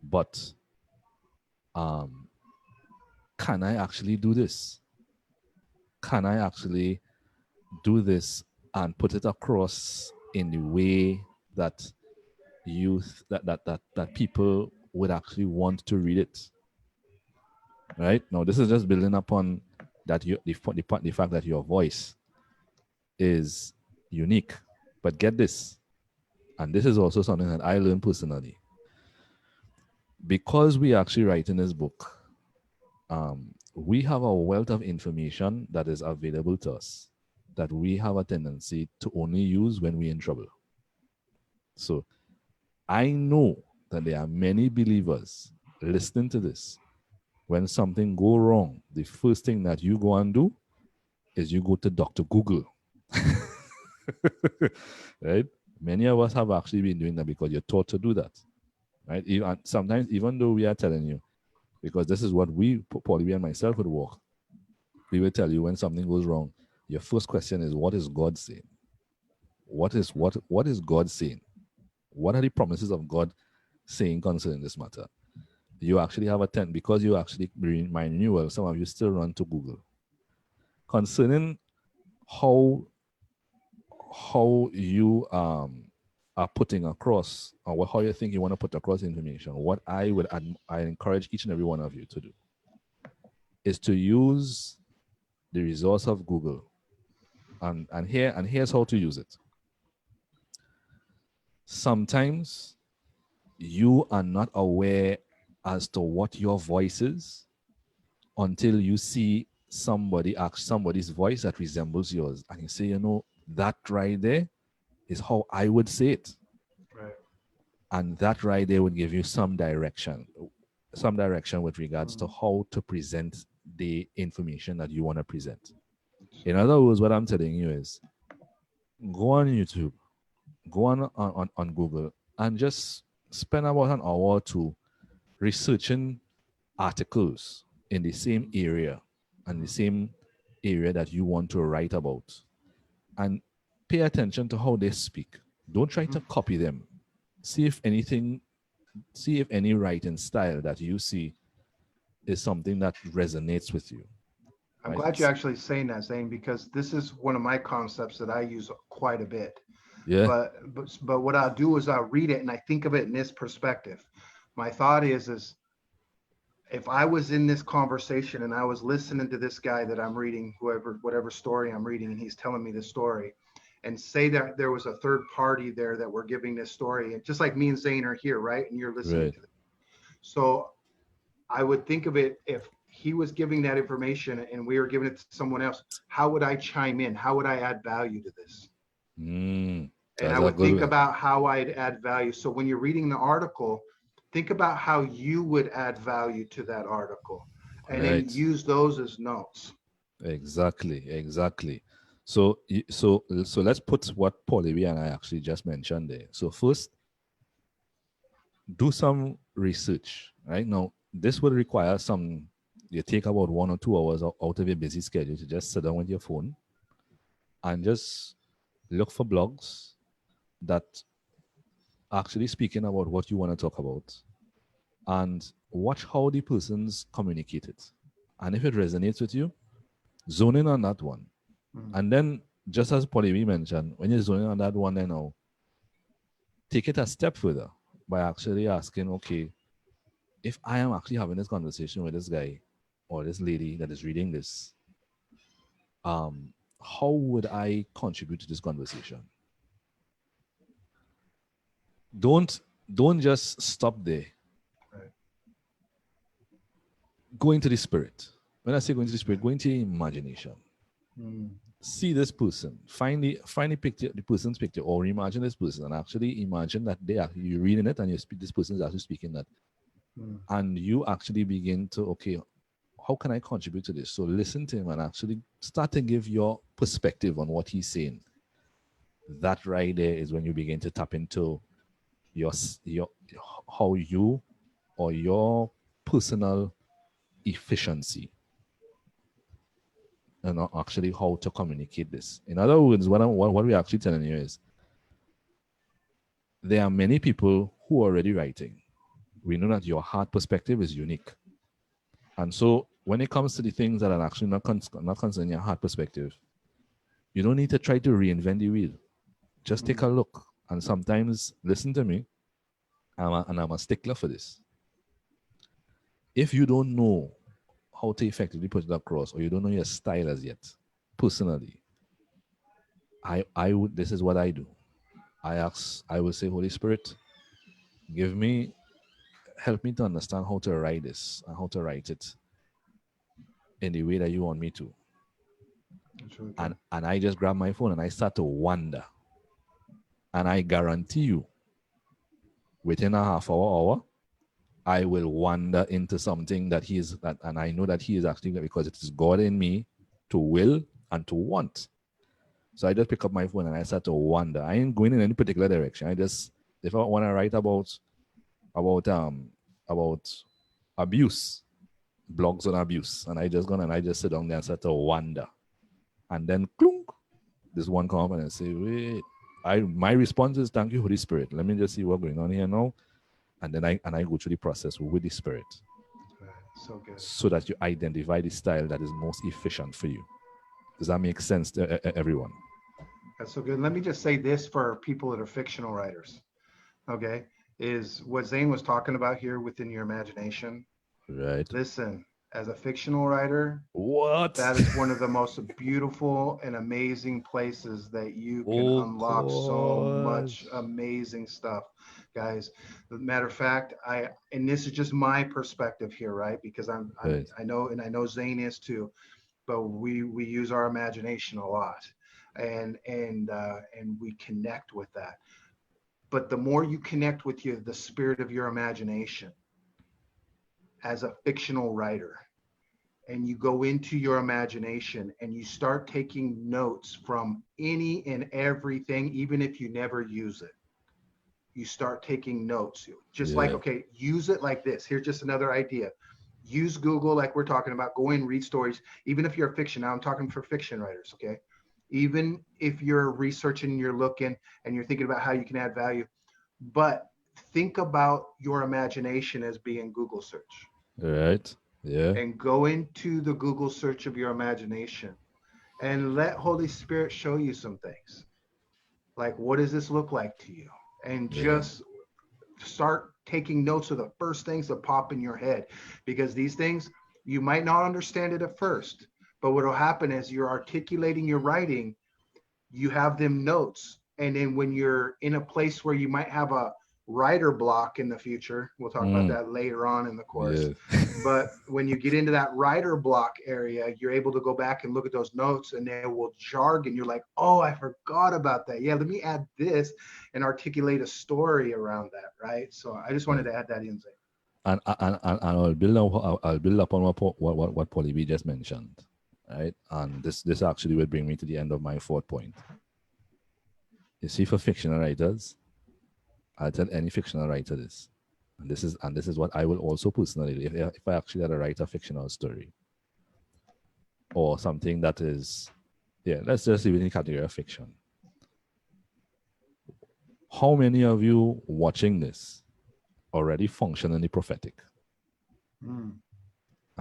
But can I actually do this? Can I actually do this and put it across in the way that that people would actually want to read it? Right? Now, this is just building upon that the fact that your voice is unique. But get this, and this is also something that I learned personally. Because we actually write in this book, we have a wealth of information that is available to us that we have a tendency to only use when we're in trouble. So I know that there are many believers listening to this. When something go wrong, the first thing that you go and do is you go to Dr. Google. Right? Many of us have actually been doing that because you're taught to do that. Right? Sometimes, even though we are telling you, because this is what Paulie and myself would walk, we will tell you when something goes wrong, your first question is, what is God saying? What is God saying? What are the promises of God saying concerning this matter? You actually have a tent because you actually remind you, well, some of you still run to Google. Concerning how you are putting across, or how you think you want to put across information, what I encourage each and every one of you to do is to use the resource of Google. And here's how to use it. Sometimes you are not aware as to what your voice is until you see somebody's voice that resembles yours, and you say, you know, that right there is how I would say it. Right. And that right there would give you some direction with regards to how to present the information that you want to present. In other words, what I'm telling you is go on YouTube, go on Google, and just spend about an hour or two researching articles in the same area and the same area that you want to write about. And pay attention to how they speak. Don't try to copy them. See if any writing style that you see is something that resonates with you. I'm Right? glad you're actually saying that, Zane, because this is one of my concepts that I use quite a bit. Yeah. But what I'll do is I'll read it and I think of it in this perspective. My thought is if I was in this conversation and I was listening to this guy that I'm reading, whatever story I'm reading, and he's telling me the story, and say that there was a third party there that we're giving this story, and just like me and Zane are here, right? And you're listening Right. to it. So I would think of it, if he was giving that information and we were giving it to someone else, how would I chime in? How would I add value to this? And I That's a would good think one. about how I'd add value. So when you're reading the article, think about how you would add value to that article and then Right. use those as notes. Exactly. So let's put what Paulie and I actually just mentioned there. So first, do some research. Right now, this will require you take about 1 or 2 hours out of your busy schedule to just sit down with your phone and just look for blogs that actually speaking about what you want to talk about, and watch how the person's communicate it. And if it resonates with you, zone in on that one. And then, just as Paulie mentioned, when you're zoning on that one, take it a step further by actually asking, okay, if I am actually having this conversation with this guy or this lady that is reading this, how would I contribute to this conversation? Don't just stop there. Right. Go into the spirit. When I say go into the spirit, go into your imagination. See this person. Find the picture, the person's picture, or imagine this person, and actually imagine that you're reading it, and this person is actually speaking that, and you actually begin to, okay, how can I contribute to this? So listen to him and actually start to give your perspective on what he's saying. That right there is when you begin to tap into your how you or your personal efficiency and actually how to communicate this. In other words, what we're actually telling you is there are many people who are already writing. We know that your heart perspective is unique. And so when it comes to the things that are actually not concerning your heart perspective, you don't need to try to reinvent the wheel. Just take a look. And sometimes, listen to me, I'm a stickler for this. If you don't know how to effectively put it across, or you don't know your style as yet, personally, I would, this is what I do. I will say, Holy Spirit, help me to understand how to write this and how to write it in the way that you want me to. Really and I just grab my phone and I start to wonder. And I guarantee you, within a half hour, I will wander into something that and I know that he is actually, because it is God in me to will and to want. So I just pick up my phone and I start to wonder. I ain't going in any particular direction. If I want to write about abuse, blogs on abuse, and I just sit down there and start to wonder. And then clunk, this one come up and I say, wait. My response is, thank you, Holy Spirit. Let me just see what's going on here now. And then I go through the process with the Spirit. So good. So that you identify the style that is most efficient for you. Does that make sense to everyone? That's so good. Let me just say this for people that are fictional writers, okay, is what Zane was talking about here within your imagination. Right. Listen, as a fictional writer, what? That is one of the most beautiful and amazing places that you can unlock so much amazing stuff, guys. As a matter of fact, and this is just my perspective here, right? Because I know Zane is too, but we use our imagination a lot, and we connect with that. But the more you connect with the spirit of your imagination as a fictional writer, and you go into your imagination and you start taking notes from any and everything, even if you never use it, you start taking notes. Just like, okay, use it like this. Here's just another idea. Use Google, like we're talking about. Go in, read stories. Even if you're a fiction, now I'm talking for fiction writers, okay? Even if you're researching, you're looking, and you're thinking about how you can add value, but think about your imagination as being Google search. Right. Yeah. And go into the Google search of your imagination and let Holy Spirit show you some things. Like, what does this look like to you? And just start taking notes of the first things that pop in your head, because these things, you might not understand it at first, but what will happen is you're articulating your writing, you have them notes. And then when you're in a place where you might have a writer block in the future, we'll talk about that later on in the course. But when you get into that writer block area, you're able to go back and look at those notes, and they will jargon. You're like, oh, I forgot about that. Yeah, let me add this and articulate a story around that, right? So I just wanted to add that in there. And I'll build upon what Paulie B just mentioned, right? And this actually will bring me to the end of my fourth point. You see, for fictional writers, I'll tell any fictional writer this, and this is what I will also personally, if I actually had to write a fictional story or something that is, let's just leave it in the category of fiction. How many of you watching this already function in the prophetic? And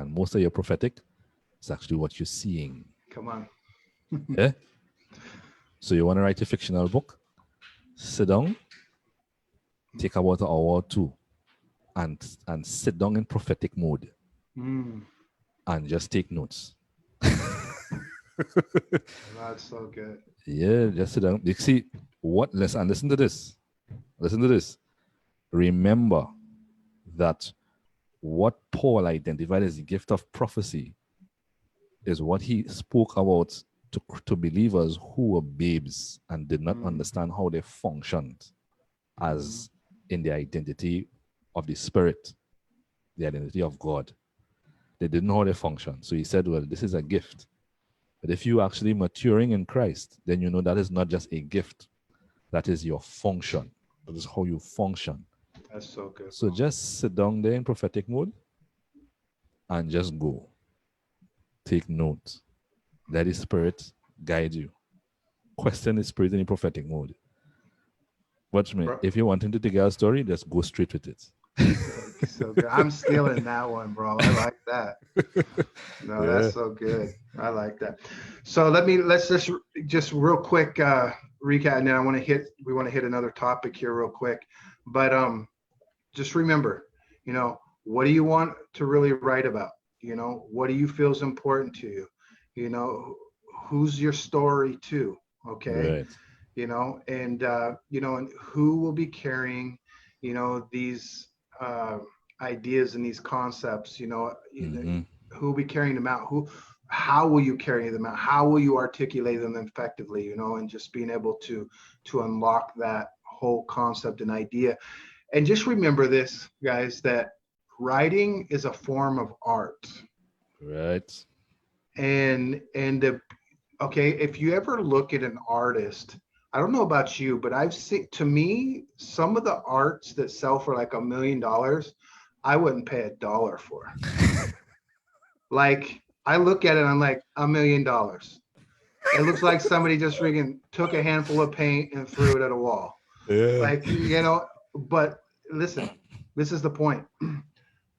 most of your prophetic is actually what you're seeing. Come on. Yeah. So you want to write a fictional book? Sit down, take about an hour or two, and sit down in prophetic mode, and just take notes. That's so good. Yeah, just sit down. You see what? Listen to this. Listen to this. Remember that what Paul identified as the gift of prophecy is what he spoke about to believers who were babes and did not understand how they functioned as in the identity of the Spirit, the identity of God. They didn't know how they function. So he said, well, this is a gift. But if you actually maturing in Christ, then you know that is not just a gift. That is your function. That is how you function. That's so good, So bro. just sit down there in prophetic mode and just go. Take note. Let the Spirit guide you. Question the Spirit in the prophetic mode. Watch me. Bro, If you're wanting to take a story, just go straight with it. so good. I'm stealing that one, bro. I like that. No, Yeah. that's so good. I like that. So let's just real quick recap, and then we want to hit another topic here real quick. But just remember, what do you want to really write about? What do you feel is important to you? Who's your story to? Okay. Right. And who will be carrying, these uh, ideas and these concepts, Mm-hmm. who will be carrying them out? How will you carry them out? How will you articulate them effectively? And just being able to unlock that whole concept and idea. And just remember this, guys, that writing is a form of art. Right. And okay, if you ever look at an artist, I don't know about you, but I've seen, to me, some of the arts that sell for like $1 million, I wouldn't pay $1 for. Like, I look at it, I'm like, $1 million. It looks like somebody just freaking took a handful of paint and threw it at a wall. Yeah. Like, but listen, this is the point.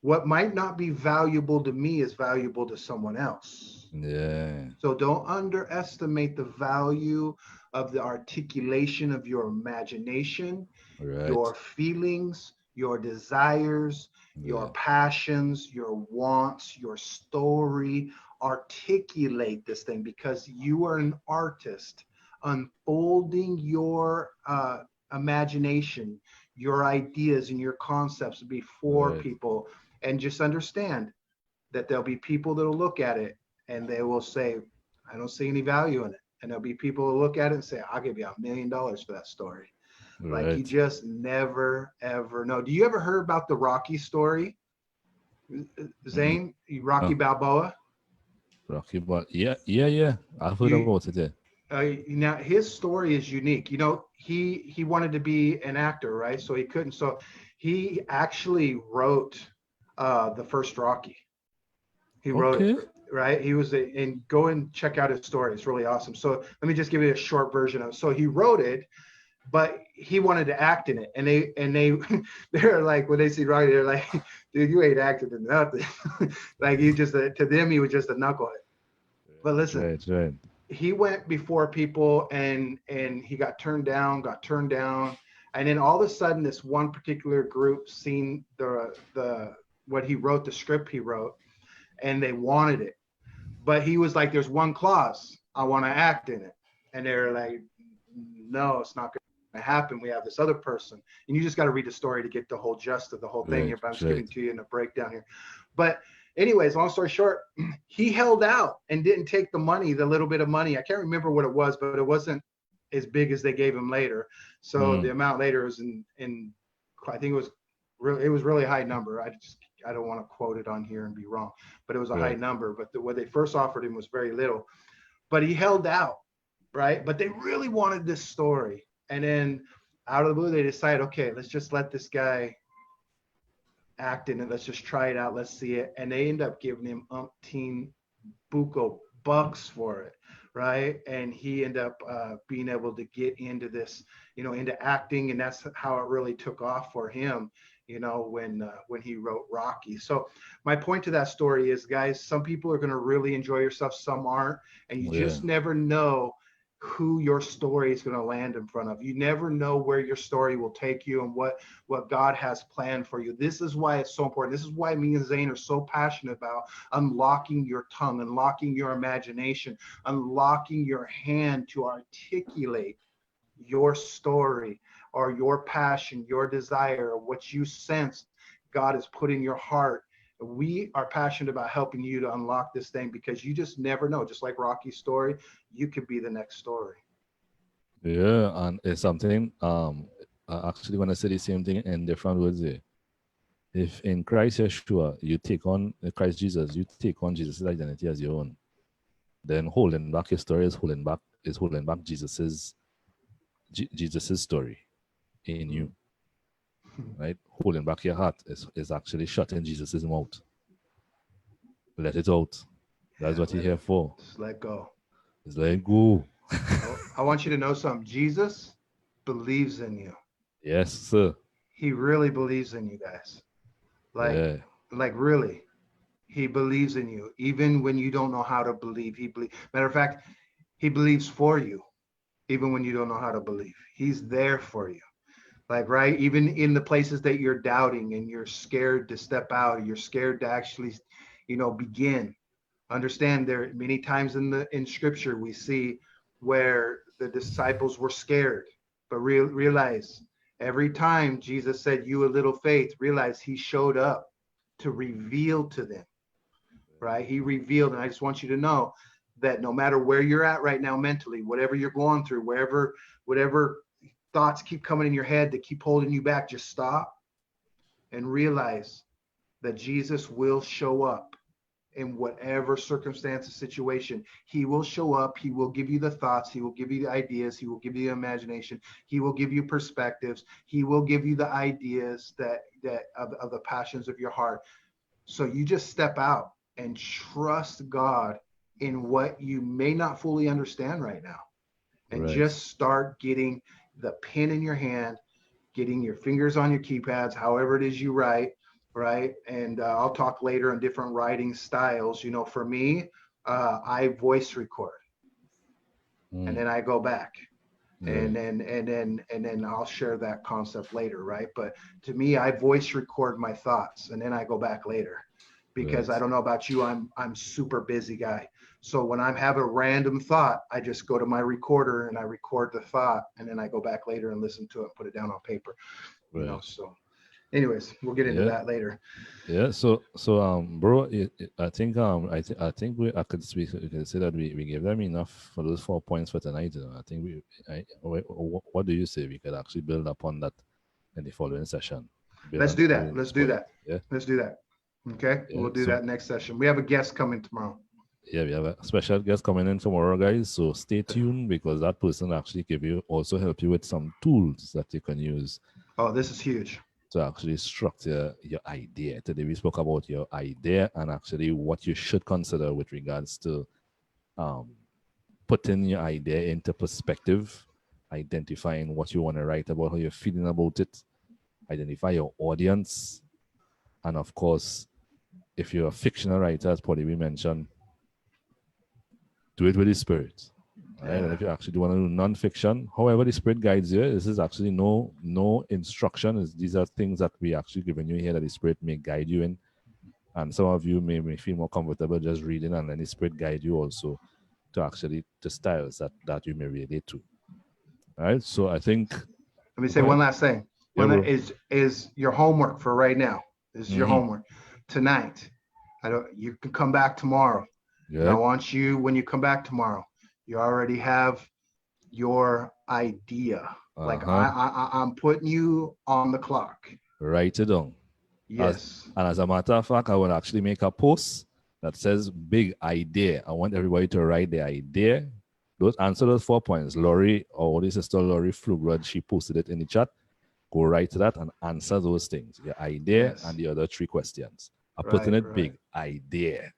What might not be valuable to me is valuable to someone else. Yeah. So don't underestimate the value of the articulation of your imagination, Right. your feelings, your desires, your Yeah. passions, your wants, your story. Articulate this thing because you are an artist unfolding your imagination, your ideas, and your concepts before Right. people. And just understand that there'll be people that'll look at it and they will say, I don't see any value in it. And there'll be people who look at it and say, I'll give you $1 million for that story. Like, you Right. just never, ever know. Do you ever heard about the Rocky story, Mm-hmm. Zane? Rocky Oh, Balboa? Rocky, but yeah, yeah, yeah. I've heard You about it. Yeah. Now his story is unique. He wanted to be an actor, right? So he couldn't. So he actually wrote the first Rocky. He wrote it, Okay. right? And go and check out his story. It's really awesome. So let me just give you a short version of it. So he wrote it, but he wanted to act in it. And they they're like, when they see Rocky, they're like, dude, you ain't acting in nothing. Like, you just to them, he was just a knucklehead. But listen, Right. Right. he went before people and he got turned down. And then all of a sudden, this one particular group seen the what he wrote, the script he wrote, and they wanted it. But he was like, there's one clause, I want to act in it. And they're like, no, it's not going to happen. We have this other person. And you just got to read the story to get the whole gist of the whole thing Right. here. But I'm just Right. giving to you in a breakdown here. But anyways, long story short, he held out and didn't take the money, the little bit of money. I can't remember what it was, but it wasn't as big as they gave him later. So the Mm. amount later was in I think it was really high number. I don't want to quote it on here and be wrong, but it was a high Right. number. But what they first offered him was very little. But he held out, right? But they really wanted this story. And then out of the blue, they decided, okay, let's just let this guy act in it. Let's just try it out. Let's see it. And they end up giving him umpteen buco bucks for it, right? And he ended up being able to get into this, into acting, and that's how it really took off for him. When he wrote Rocky. So my point to that story is, guys, some people are going to really enjoy yourself, some aren't, and you Yeah. just never know who your story is going to land in front of. You never know where your story will take you and what God has planned for you. This is why it's so important. This is why me and Zane are so passionate about unlocking your tongue, unlocking your imagination, unlocking your hand to articulate your story or your passion, your desire, or what you sense God has put in your heart. We are passionate about helping you to unlock this thing because you just never know. Just like Rocky's story, you could be the next story. Yeah, and it's something. I actually want to say the same thing in different words. Here. if in Christ Yeshua you take on Christ Jesus, you take on Jesus' identity as your own, then holding back your story is holding back Jesus's story in you, right? Holding back your heart is actually shutting Jesus's mouth. Let it out. That's what you're here for. Just let go. Just let it go. I want you to know something. Jesus believes in you. Yes, sir. He really believes in you guys. Yeah. Like really. He believes in you. Even when you don't know how to believe, he believes. Matter of fact, he believes for you, even when you don't know how to believe. He's there for you. Like, right? Even in the places that you're doubting and you're scared to step out, you're scared to actually, begin. Understand, there many times in scripture we see where the disciples were scared, but realize every time Jesus said, "You a little faith," realize he showed up to reveal to them, right? He revealed. And I just want you to know that no matter where you're at right now mentally, whatever you're going through, whatever thoughts keep coming in your head that keep holding you back, just stop and realize that Jesus will show up in whatever circumstance or situation. He will show up. He will give you the thoughts. He will give you the ideas. He will give you the imagination. He will give you perspectives. He will give you the ideas that of the passions of your heart. So you just step out and trust God in what you may not fully understand right now, and Right. just start getting the pen in your hand, getting your fingers on your keypads, however it is you write, right? And I'll talk later on different writing styles. For me, I voice record and then I go back. And then I'll share that concept later, right? But to me, I voice record my thoughts and then I go back later, because I don't know about you, I'm super busy guy. So when I'm having a random thought, I just go to my recorder and I record the thought, and then I go back later and listen to it, put it down on paper. So anyways, we'll get into that later. Yeah. So bro, I think I think I could speak. We could say that we gave them enough for those 4 points for tonight. I think what do you say? We could actually build upon that in the following session. Let's do that. Let's do that. Yeah. Let's do that. Okay. Yeah, We'll do that next session. We have a guest coming tomorrow. Yeah, we have a special guest coming in tomorrow, guys. So stay tuned, because that person actually also help you with some tools that you can use. Oh, this is huge. To actually structure your idea. Today we spoke about your idea and actually what you should consider with regards to putting your idea into perspective, identifying what you want to write about, how you're feeling about it, identify your audience, and of course, if you're a fictional writer, as Polly we mentioned, do it with the spirit. Right? And if you actually do want to do non-fiction, however the spirit guides you, this is actually no instruction. These are things that we actually giving you here that the spirit may guide you in. And some of you may feel more comfortable just reading, and then the spirit guide you also to actually the styles that you may relate to. All right. So I think. Let me say one last thing. Is your homework for right now. This is your homework tonight. You can come back tomorrow. Yeah. I want you, when you come back tomorrow, you already have your idea. Like I'm putting you on the clock. Write it down. Yes. And as a matter of fact, I will actually make a post that says big idea. I want everybody to write the idea. Answer those 4 points. Laurie, or this sister Laurie Flugrud, she posted it in the chat. Go right to that and answer those things. Your idea and the other 3 questions. I put in it big idea.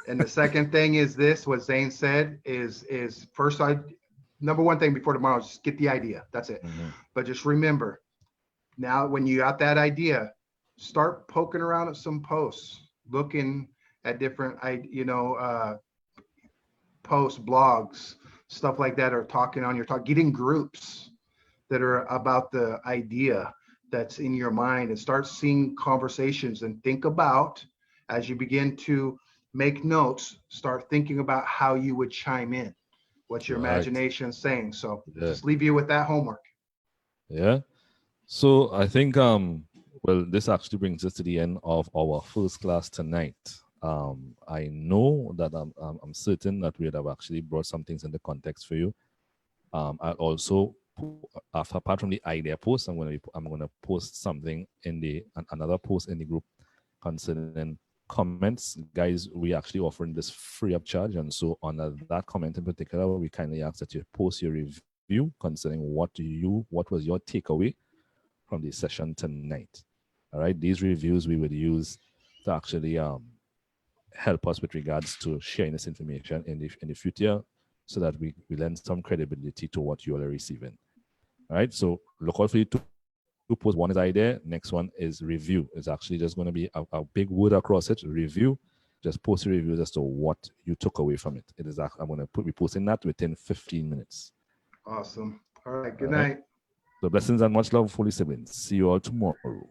And the second thing is this, what Zane said is first, number one thing before tomorrow is just get the idea. That's it. But just remember, now when you got that idea, start poking around at some posts, looking at different, posts, blogs, stuff like that, or talking on your talk, getting groups that are about the idea that's in your mind, and start seeing conversations, and think about, as you begin to make notes, start thinking about how you would chime in, what your imagination is saying. So just leave you with that homework. Yeah. So I think, well, this actually brings us to the end of our first class tonight. I know that I'm certain that we have actually brought some things into context for you. I also apart from the idea post, I'm gonna post something in another post in the group concerning comments. Guys, we actually offering this free of charge, and so on that comment in particular, we kindly ask that you post your review concerning what was your takeaway from the session tonight. All right, these reviews we would use to actually help us with regards to sharing this information in the future, so that we lend some credibility to what you all are receiving. All right, so look out for you two posts. One is idea, next one is review. It's actually just going to be a big word across it, review. Just post your reviews as to what you took away from it. It is I'm going to be posting that within 15 minutes. Awesome. All right. Good All right. night. So blessings and much love, holy siblings. See you all tomorrow.